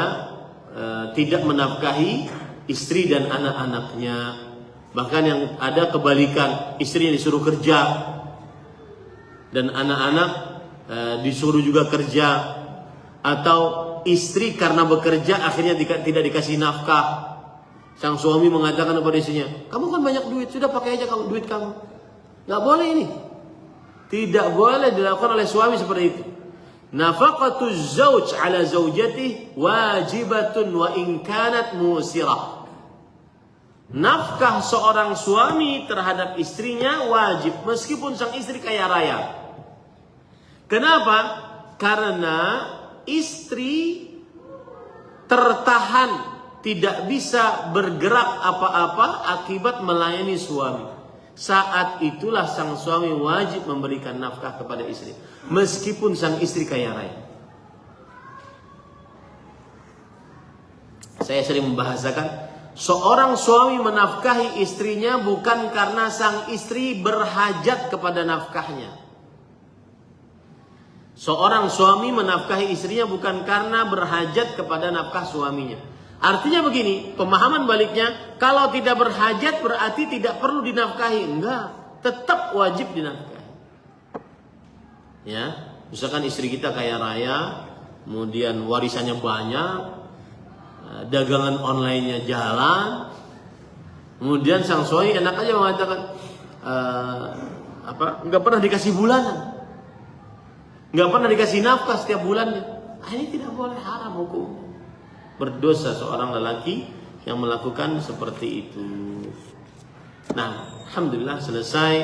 [SPEAKER 1] tidak menafkahi istri dan anak-anaknya. Bahkan yang ada kebalikan, istri yang disuruh kerja dan anak-anak disuruh juga kerja, atau istri karena bekerja akhirnya tidak dikasih nafkah. Sang suami mengatakan kepada istrinya, "Kamu kan banyak duit, sudah pakai aja kamu duit kamu." Nggak boleh ini. Tidak boleh dilakukan oleh suami seperti itu. Nafaqatuz zauj ala zaujatihi wajibatun wa in kanat musirah. Nafkah seorang suami terhadap istrinya wajib meskipun sang istri kaya raya. Kenapa? Karena istri tertahan, tidak bisa bergerak apa-apa akibat melayani suami. Saat itulah sang suami wajib memberikan nafkah kepada istri, meskipun sang istri kaya raya. Saya sering membahasakan, seorang suami menafkahi istrinya bukan karena sang istri berhajat kepada nafkahnya. Seorang suami menafkahi istrinya bukan karena berhajat kepada nafkah suaminya. Artinya begini, pemahaman baliknya, kalau tidak berhajat berarti tidak perlu dinafkahi. Enggak, tetap wajib dinafkahi. Ya, misalkan istri kita kaya raya, kemudian warisannya banyak, dagangan online-nya jalan, kemudian sang suami enak aja mengatakan, enggak pernah dikasih bulanan, nggak pernah dikasih nafkah setiap bulannya. Ini tidak boleh, haram hukum. Berdosa seorang lelaki yang melakukan seperti itu. Nah, alhamdulillah selesai.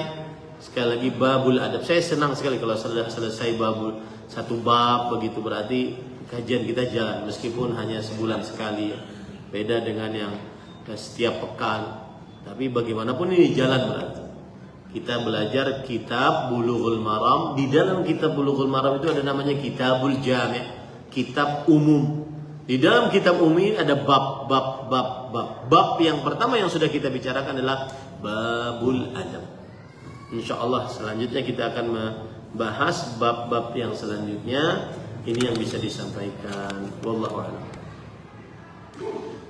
[SPEAKER 1] Sekali lagi babul adab. Saya senang sekali kalau sudah selesai babul satu bab begitu, berarti kajian kita jalan meskipun hanya sebulan sekali. Beda dengan yang setiap pekan. Tapi bagaimanapun ini jalan berarti. Kita belajar kitab Bulughul Maram. Di dalam kitab Bulughul Maram itu ada namanya Kitabul Jami', kitab umum. Di dalam kitab umum ini ada bab. Bab yang pertama yang sudah kita bicarakan adalah babul adab. InsyaAllah selanjutnya kita akan membahas bab-bab yang selanjutnya. Ini yang bisa disampaikan. Wallahu a'lam.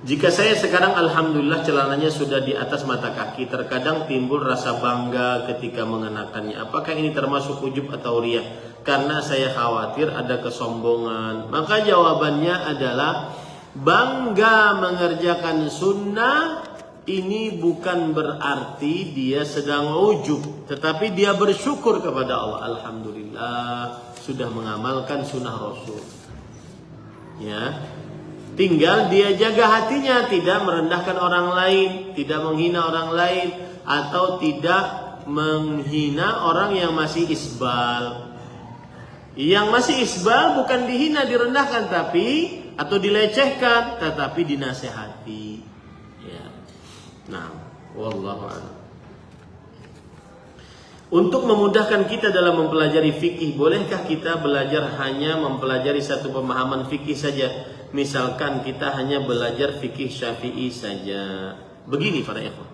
[SPEAKER 1] Jika saya sekarang alhamdulillah celananya sudah di atas mata kaki, terkadang timbul rasa bangga ketika mengenakannya. Apakah ini termasuk ujub atau riya? Karena saya khawatir ada kesombongan. Maka jawabannya adalah bangga mengerjakan sunnah ini bukan berarti dia sedang ujub, tetapi dia bersyukur kepada Allah. Alhamdulillah sudah mengamalkan sunnah Rasul. Ya. Tinggal dia jaga hatinya, tidak merendahkan orang lain, tidak menghina orang lain, atau tidak menghina orang yang masih isbal. Yang masih isbal bukan dihina, direndahkan, atau dilecehkan, tetapi dinasehati. Ya. Nah, wallahu a'lam. Untuk memudahkan kita dalam mempelajari fikih, bolehkah kita belajar hanya mempelajari satu pemahaman fikih saja? Misalkan kita hanya belajar fikih Syafi'i saja. Begini para ikhwan,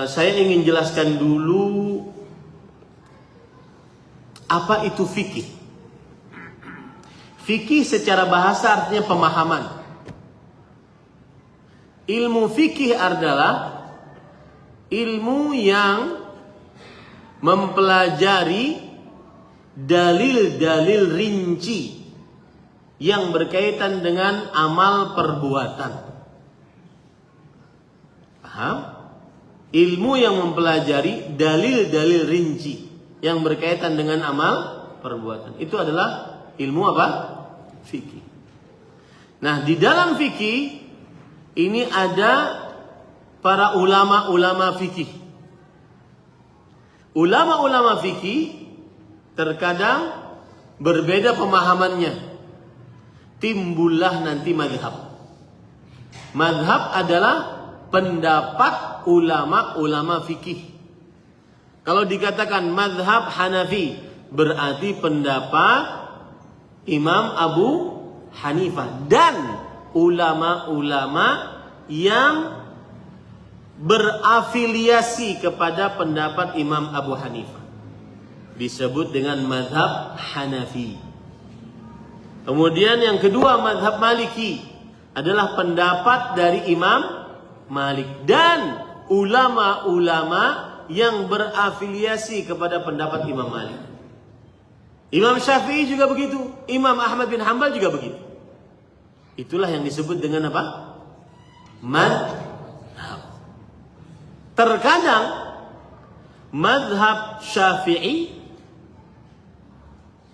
[SPEAKER 1] saya ingin jelaskan dulu apa itu fikih. Fikih secara bahasa artinya pemahaman. Ilmu fikih adalah ilmu yang mempelajari dalil-dalil rinci yang berkaitan dengan amal perbuatan. Paham? ilmu yang mempelajari dalil-dalil rinci yang berkaitan dengan amal perbuatan. Itu adalah ilmu apa? Fikih. Nah, di dalam fikih ini ada para ulama-ulama fikih. Ulama-ulama fikih terkadang berbeda pemahamannya. Timbullah nanti madhab. Madhab adalah pendapat ulama-ulama fikih. Kalau dikatakan madhab Hanafi, berarti pendapat Imam Abu Hanifah dan ulama-ulama yang berafiliasi kepada pendapat Imam Abu Hanifah, disebut dengan madhab Hanafi. Kemudian yang kedua, madhab Maliki adalah pendapat dari Imam Malik dan ulama-ulama yang berafiliasi kepada pendapat Imam Malik. Imam Syafi'i juga begitu, Imam Ahmad bin Hanbal juga begitu. Itulah yang disebut dengan apa? Madhab. Terkadang madhab Syafi'i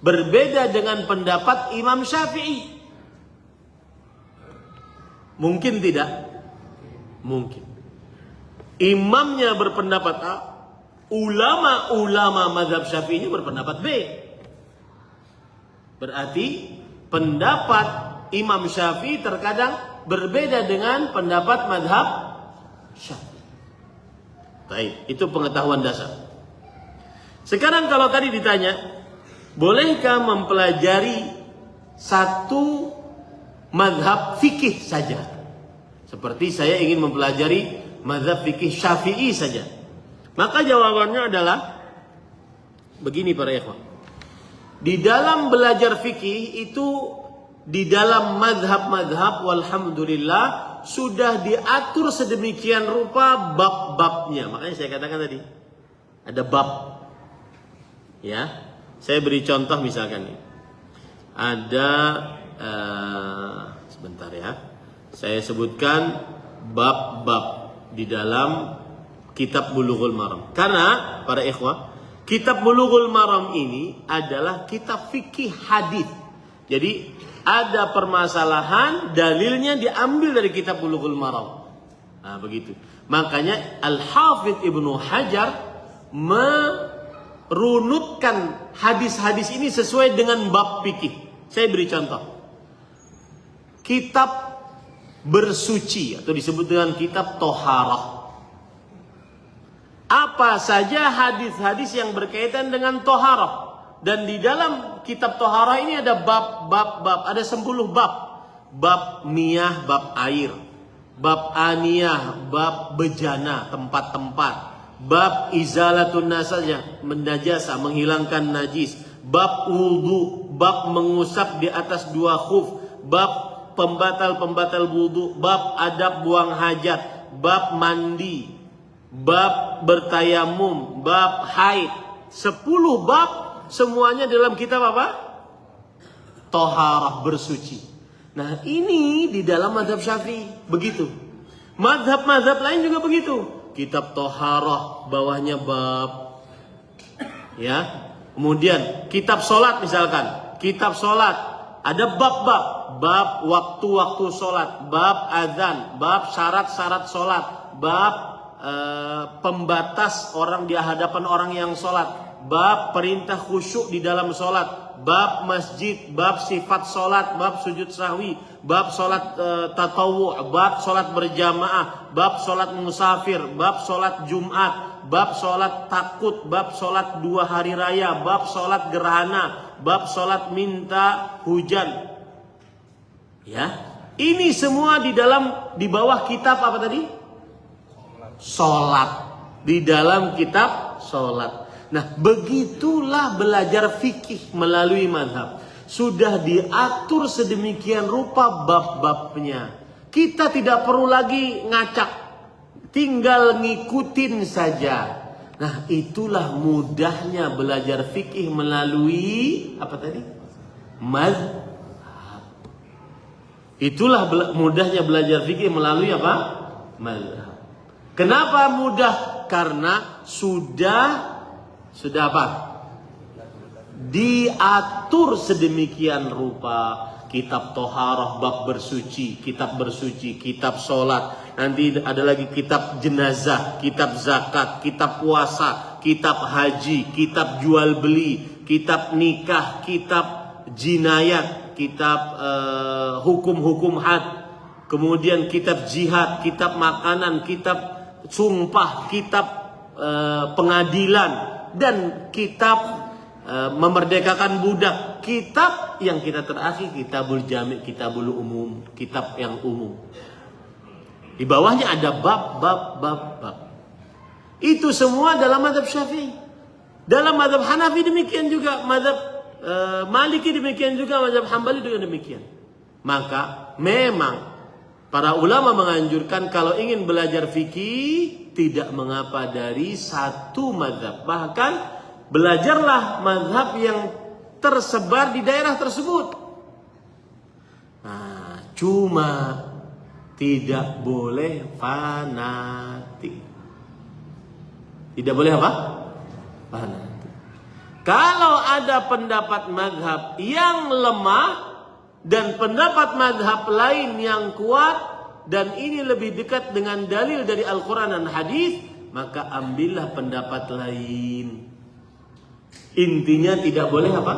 [SPEAKER 1] berbeda dengan pendapat Imam Syafi'i. Mungkin tidak? Mungkin. Imamnya berpendapat A, ulama-ulama madhab Syafi'inya berpendapat B. Berarti pendapat Imam Syafi'i terkadang berbeda dengan pendapat madhab Syafi'i. Baik, itu pengetahuan dasar. Sekarang kalau tadi ditanya, bolehkah mempelajari satu madhab fikih saja? Seperti saya ingin mempelajari madhab fikih Syafi'i saja. Maka jawabannya adalah begini para ikhwan. Di dalam belajar fikih itu, di dalam madhab-madhab, walhamdulillah sudah diatur sedemikian rupa bab-babnya. Makanya saya katakan tadi ada bab. Ya, saya beri contoh misalkan nih. Ada sebentar ya. Saya sebutkan bab-bab di dalam kitab Bulughul Maram. Karena para ikhwah, kitab Bulughul Maram ini adalah kitab fikih hadis. Jadi ada permasalahan, dalilnya diambil dari kitab Bulughul Maram. Nah, begitu. Makanya Al-Hafidh Ibnu Hajar merunutkan hadis-hadis ini sesuai dengan bab fikih. Saya beri contoh. Kitab bersuci atau disebut dengan kitab Toharah. Apa saja hadis-hadis yang berkaitan dengan toharah. Dan di dalam kitab Toharah ini ada bab. Ada 10 bab. Bab miyah, bab air. Bab aniyah, bab bejana, tempat-tempat. Bab izalatun najasa, menghilangkan najis. Bab wudu, bab mengusap di atas 2 khuf. Bab pembatal-pembatal wudu. Bab adab buang hajat. Bab mandi. Bab bertayamum. Bab haid. 10 bab. Semuanya dalam kitab apa? Toharah, bersuci. Nah, ini di dalam mazhab Syafi'i begitu. Mazhab-mazhab lain juga begitu. Kitab Toharah, bawahnya bab. Ya. Kemudian kitab solat misalkan. Kitab solat ada bab-bab. Bab waktu-waktu solat. Bab azan. Bab syarat-syarat solat. Bab pembatas orang di hadapan orang yang solat. Bab perintah khusyuk di dalam solat. Bab masjid. Bab sifat solat. Bab sujud sahwi. Bab solat tatawu'. Bab solat berjamaah. Bab solat musafir. Bab solat Jumat. Bab solat takut. Bab solat 2 hari raya. Bab solat gerhana. Bab solat minta hujan. Ya, ini semua di bawah kitab apa tadi? Solat. Di dalam kitab solat. Nah, begitulah belajar fikih melalui mazhab. Sudah diatur sedemikian rupa bab-babnya. Kita tidak perlu lagi ngacak. Tinggal ngikutin saja. Nah, itulah mudahnya belajar fikih melalui apa tadi? Mazhab. Itulah mudahnya belajar fikih melalui apa? Mazhab. Kenapa mudah? Karena sudah apa? Diatur sedemikian rupa. Kitab toharah bab bersuci, kitab sholat. Nanti ada lagi kitab jenazah, kitab zakat, kitab puasa, kitab haji, kitab jual beli, kitab nikah, kitab jinayat, kitab hukum-hukum had. Kemudian kitab jihad, kitab makanan, kitab sumpah, kitab pengadilan, dan kitab memerdekakan budak. Kitab yang kita terakhir kitabul jami', kitabul umum, kitab yang umum. Di bawahnya ada bab. Itu semua dalam mazhab Syafi'i. Dalam mazhab Hanafi demikian juga, mazhab Maliki demikian juga, mazhab Hambali juga demikian. Maka memang para ulama menganjurkan kalau ingin belajar fikih tidak mengapa dari satu mazhab. Bahkan belajarlah mazhab yang tersebar di daerah tersebut. Nah, cuma tidak boleh fanatik. Tidak boleh apa? Fanatik. Kalau ada pendapat mazhab yang lemah dan pendapat mazhab lain yang kuat, dan ini lebih dekat dengan dalil dari Al-Quran dan hadis, maka ambillah pendapat lain. Intinya tidak boleh apa?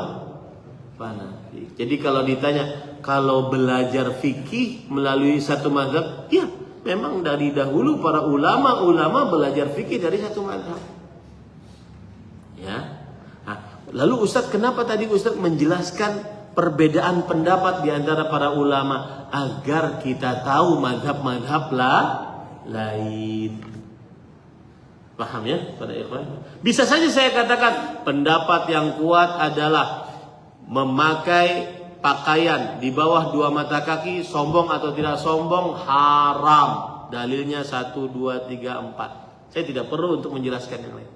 [SPEAKER 1] Fanatik. Jadi kalau ditanya, kalau belajar fikih melalui satu mazhab, ya memang dari dahulu para ulama belajar fikih dari satu mazhab. Ya. Nah, lalu Ustadz, kenapa tadi Ustadz menjelaskan perbedaan pendapat di antara para ulama? Agar kita tahu mazhab-mazhab lain. Paham ya pada ikhwan? Bisa saja saya katakan pendapat yang kuat adalah memakai pakaian di bawah 2 mata kaki, sombong atau tidak sombong, haram. Dalilnya 1, 2, 3, 4. Saya tidak perlu untuk menjelaskan yang lain.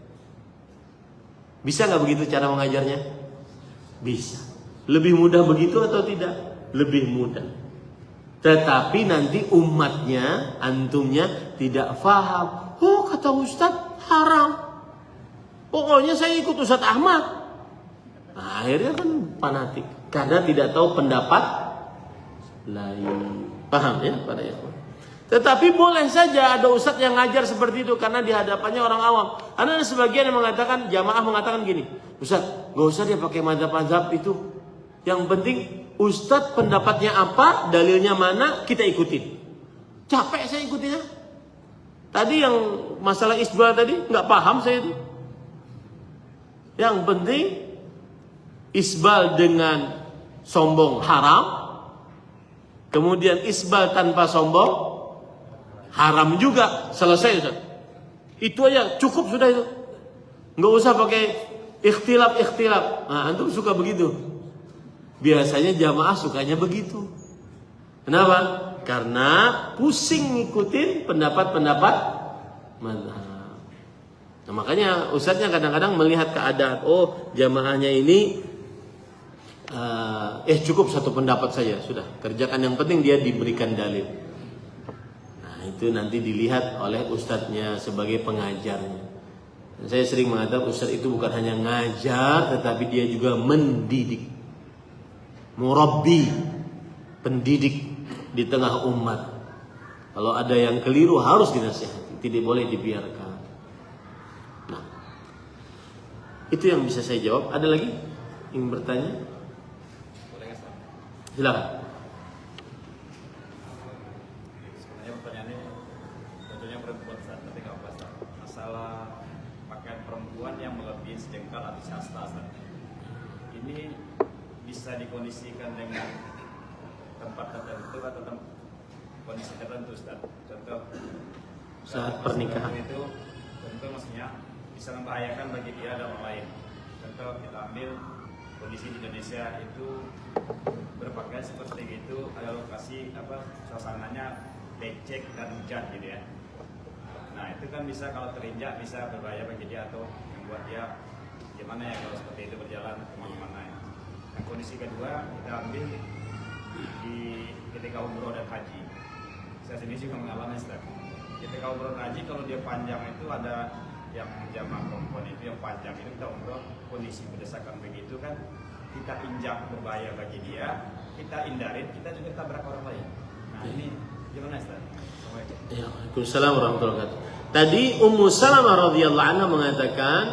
[SPEAKER 1] Bisa nggak begitu cara mengajarnya? Bisa. Lebih mudah begitu atau tidak? Lebih mudah. Tetapi nanti umatnya, antumnya tidak faham. Oh, kata Ustadz haram. Pokoknya saya ikut Ustadz Ahmad. Nah, akhirnya kan fanatik karena tidak tahu pendapat lain. Paham ya pada ikhwan? Tetapi boleh saja ada Ustadz yang ngajar seperti itu karena di hadapannya orang awam. Ada sebagian yang mengatakan, jamaah mengatakan gini, Ustadz, gak usah dia pakai mazhab-mazhab itu. Yang penting Ustadz pendapatnya apa, dalilnya mana, kita ikutin. Capek saya ikutinnya. Tadi yang masalah isbal tadi nggak paham saya itu. Yang penting isbal dengan sombong haram, kemudian isbal tanpa sombong haram juga. Selesai Ustaz. Itu aja cukup sudah itu. Nggak usah pakai ikhtilaf. Nah, antum suka begitu. Biasanya jamaah sukanya begitu. Kenapa? Karena pusing ngikutin pendapat-pendapat mazhab. Nah, makanya ustadznya kadang-kadang melihat keadaan, oh jamaahnya ini cukup satu pendapat saja, sudah kerjakan, yang penting dia diberikan dalil. Nah, itu nanti dilihat oleh ustadznya sebagai pengajarnya. Dan saya sering mengatakan ustadz itu bukan hanya ngajar, tetapi dia juga mendidik, murabbi, pendidik di tengah umat. Kalau ada yang keliru harus dinasihati, tidak boleh dibiarkan. Nah, itu yang bisa saya jawab. Ada lagi yang bertanya? Silakan.
[SPEAKER 2] Sebenarnya pertanyaannya tentunya perempuan saat ketika masalah pakaian perempuan yang melebihi sejengkal atau sehasta. Ini bisa dikondisikan dengan tempat tertentu atau kondisi tertentu, Ustaz. Contoh
[SPEAKER 1] saat pernikahan
[SPEAKER 2] itu tentu maksudnya bisa membahayakan bagi dia dan orang lain. Contoh kita ambil kondisi di Indonesia itu berpakaian seperti itu, ada lokasi suasananya becek dan hujan gitu ya. Nah, itu kan bisa kalau terinjak bisa berbahaya bagi dia atau membuat dia gimana ya kalau seperti itu berjalan kemana-mana ya. Nah, kondisi kedua kita ambil di ketika umroh dan haji. Saya sendiri juga mengalami, Ustaz. kita kalau umroh haji kalau dia panjang itu ada yang jamaah perempuan itu yang panjang itu kita umroh kondisi berdasarkan begitu kan kita injak berbahaya bagi dia, kita hindarin, kita juga tabrak orang lain. Nah ini gimana Ustaz?
[SPEAKER 1] Ya, Waalaikumsalam warahmatullahi wabarakatuh. Tadi Ummu Salamah radhiyallahu anha mengatakan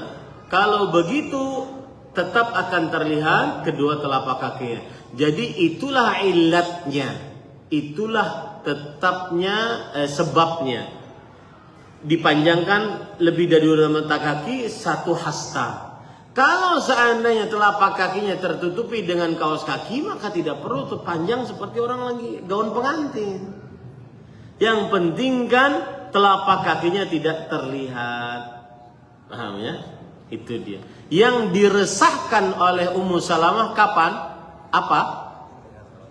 [SPEAKER 1] kalau begitu tetap akan terlihat kedua telapak kakinya. Jadi itulah illatnya, itulah tetapnya sebabnya dipanjangkan lebih dari 2 mata kaki 1 hasta. Kalau seandainya telapak kakinya tertutupi dengan kaos kaki, maka tidak perlu terpanjang seperti orang lagi gaun pengantin. Yang penting kan telapak kakinya tidak terlihat. Paham ya? Itu dia. Yang diresahkan oleh Ummu Salamah kapan? Apa?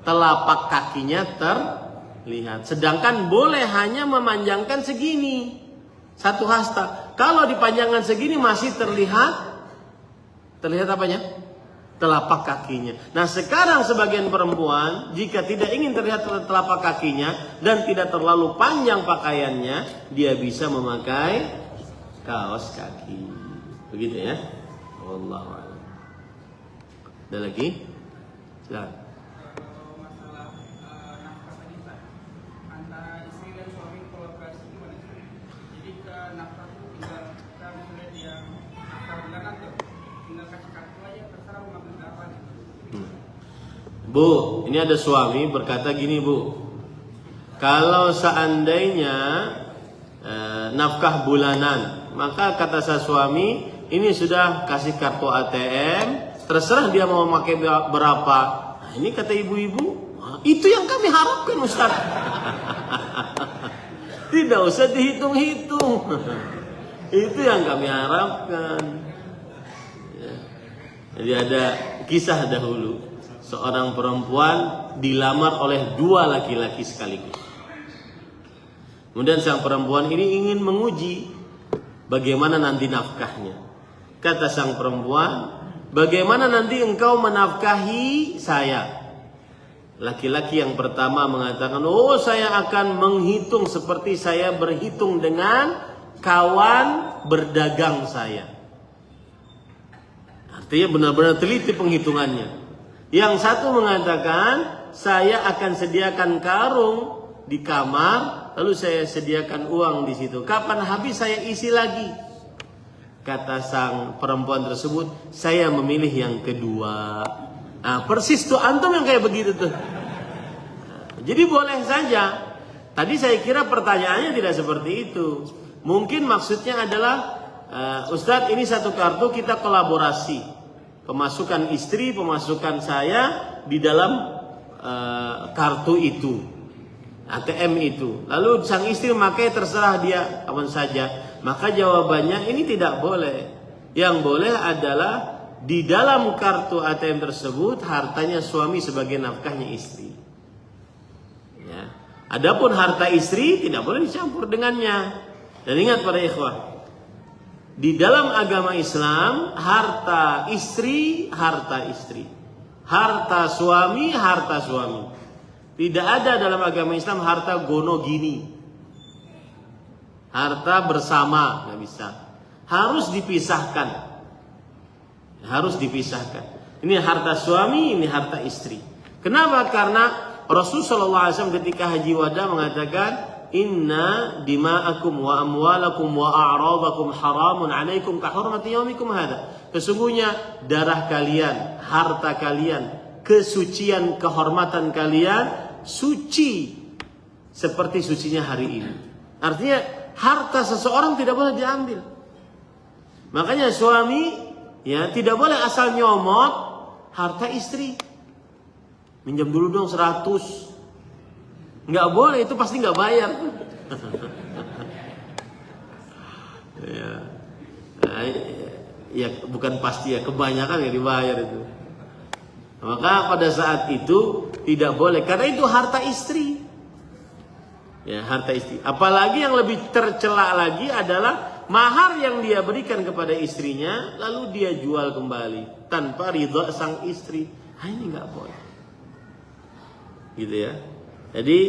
[SPEAKER 1] Telapak kakinya terlihat. Sedangkan boleh hanya memanjangkan segini. 1 hasta. Kalau dipanjangkan segini masih terlihat. Terlihat apanya? Telapak kakinya. Nah sekarang sebagian perempuan jika tidak ingin terlihat telapak kakinya dan tidak terlalu panjang pakaiannya, dia bisa memakai kaos kaki. Begitu ya. Wallahu a'lam. Ada lagi? Silakan.
[SPEAKER 3] Masalah nafkah tadi Pak, antara istri dan suami kolaborasi gimana? Jadi ke nafkah itu tinggal kita misalnya dia nafkah bulanan tuh tinggal kasih kartu aja terserah mau ngambil berapa gitu.
[SPEAKER 1] Bu, ini ada suami berkata gini Bu, kalau seandainya nafkah bulanan, maka kata saya suami ini sudah kasih kartu ATM, terserah dia mau pakai berapa. Nah, ini kata ibu-ibu, itu yang kami harapkan Ustaz. Tidak usah dihitung-hitung. Itu yang kami harapkan. Ya. Jadi ada kisah dahulu, seorang perempuan dilamar oleh 2 laki-laki sekaligus. Kemudian sang perempuan ini ingin menguji bagaimana nanti nafkahnya. Kata sang perempuan, bagaimana nanti engkau menafkahi saya? Laki-laki yang pertama mengatakan, oh saya akan menghitung seperti saya berhitung dengan kawan berdagang saya. Artinya benar-benar teliti penghitungannya. Yang satu mengatakan, saya akan sediakan karung di kamar, lalu saya sediakan uang di situ. Kapan habis saya isi lagi. Kata sang perempuan tersebut, saya memilih yang kedua. Nah, persis tuh antum yang kayak begitu tuh. Jadi boleh saja. Tadi saya kira pertanyaannya tidak seperti itu. Mungkin maksudnya adalah Ustadz ini satu kartu kita kolaborasi. Pemasukan istri, pemasukan saya di dalam kartu itu. ATM itu. Lalu sang istri memakai terserah dia kapan saja. Maka jawabannya ini tidak boleh. Yang boleh adalah di dalam kartu ATM tersebut hartanya suami sebagai nafkahnya istri. Ya. Adapun harta istri tidak boleh dicampur dengannya. Dan ingat para ikhwah, di dalam agama Islam harta istri, harta istri. Harta suami, harta suami. Tidak ada dalam agama Islam harta gono gini. Harta bersama, nggak bisa. Harus dipisahkan. Harus dipisahkan. Ini harta suami, ini harta istri. Kenapa? Karena Rasulullah SAW ketika haji wada mengatakan, Inna dima'akum wa amwalakum wa a'radakum haramun alaikum kahurmati yaumikum hada. Sesungguhnya darah kalian, harta kalian, kesucian, kehormatan kalian suci seperti sucinya hari ini. Artinya harta seseorang tidak boleh diambil. Makanya suami ya tidak boleh asal nyomot harta istri. Minjam dulu dong 100. Nggak boleh, itu pasti nggak bayar. Ya bukan pasti ya, kebanyakan ya dibayar itu. Maka pada saat itu tidak boleh, karena itu harta istri. Ya, harta istri. Apalagi yang lebih tercela lagi adalah mahar yang dia berikan kepada istrinya lalu dia jual kembali tanpa ridha sang istri. Ini nggak boleh. Gitu ya. Jadi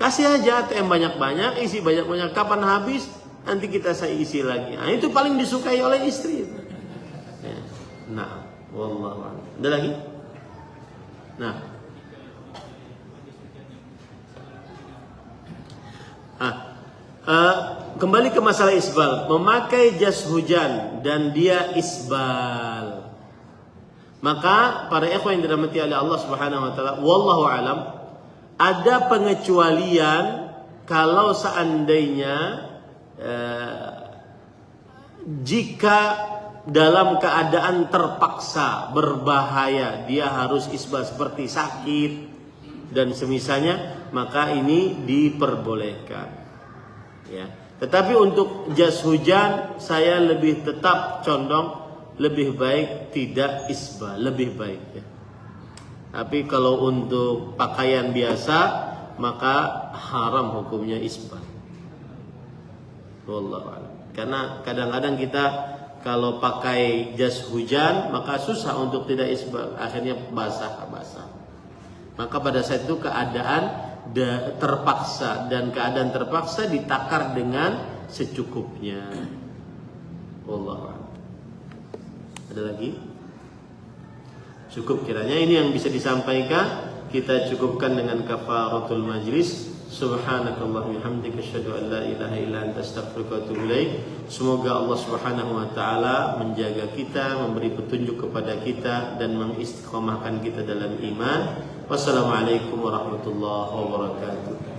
[SPEAKER 1] Kasih aja ATM banyak-banyak, isi banyak-banyak. Kapan habis, nanti saya isi lagi. Nah, itu paling disukai oleh istri. Ya. Nah, wallahu a'lam. Ada lagi? Nah. Kembali ke masalah isbal. Memakai jas hujan dan dia isbal. Maka para ikhwan yang dirahmati oleh Allah Subhanahu wa taala, wallahu alam, ada pengecualian kalau seandainya jika dalam keadaan terpaksa berbahaya dia harus isbal seperti sakit dan semisalnya, maka ini diperbolehkan. Ya. Tetapi untuk jas hujan saya lebih tetap condong lebih baik tidak isbal, lebih baik ya. Tapi kalau untuk pakaian biasa maka haram hukumnya isbal. Wallahu a'lam. Karena kadang-kadang kita kalau pakai jas hujan maka susah untuk tidak isbal, akhirnya basah. Maka pada saat itu keadaan terpaksa, dan keadaan terpaksa ditakar dengan secukupnya. Wallahu a'lam. Ada lagi? Cukup kiranya ini yang bisa disampaikan. Kita cukupkan dengan kafaratul majlis. Subhanakallahumma hamdika asyhadu an la ilaha illa anta astaghfiruka wa atubu ilaik. Semoga Allah Subhanahu wa taala menjaga kita, memberi petunjuk kepada kita dan mengistiqomahkan kita dalam iman. Wassalamualaikum warahmatullahi wabarakatuh.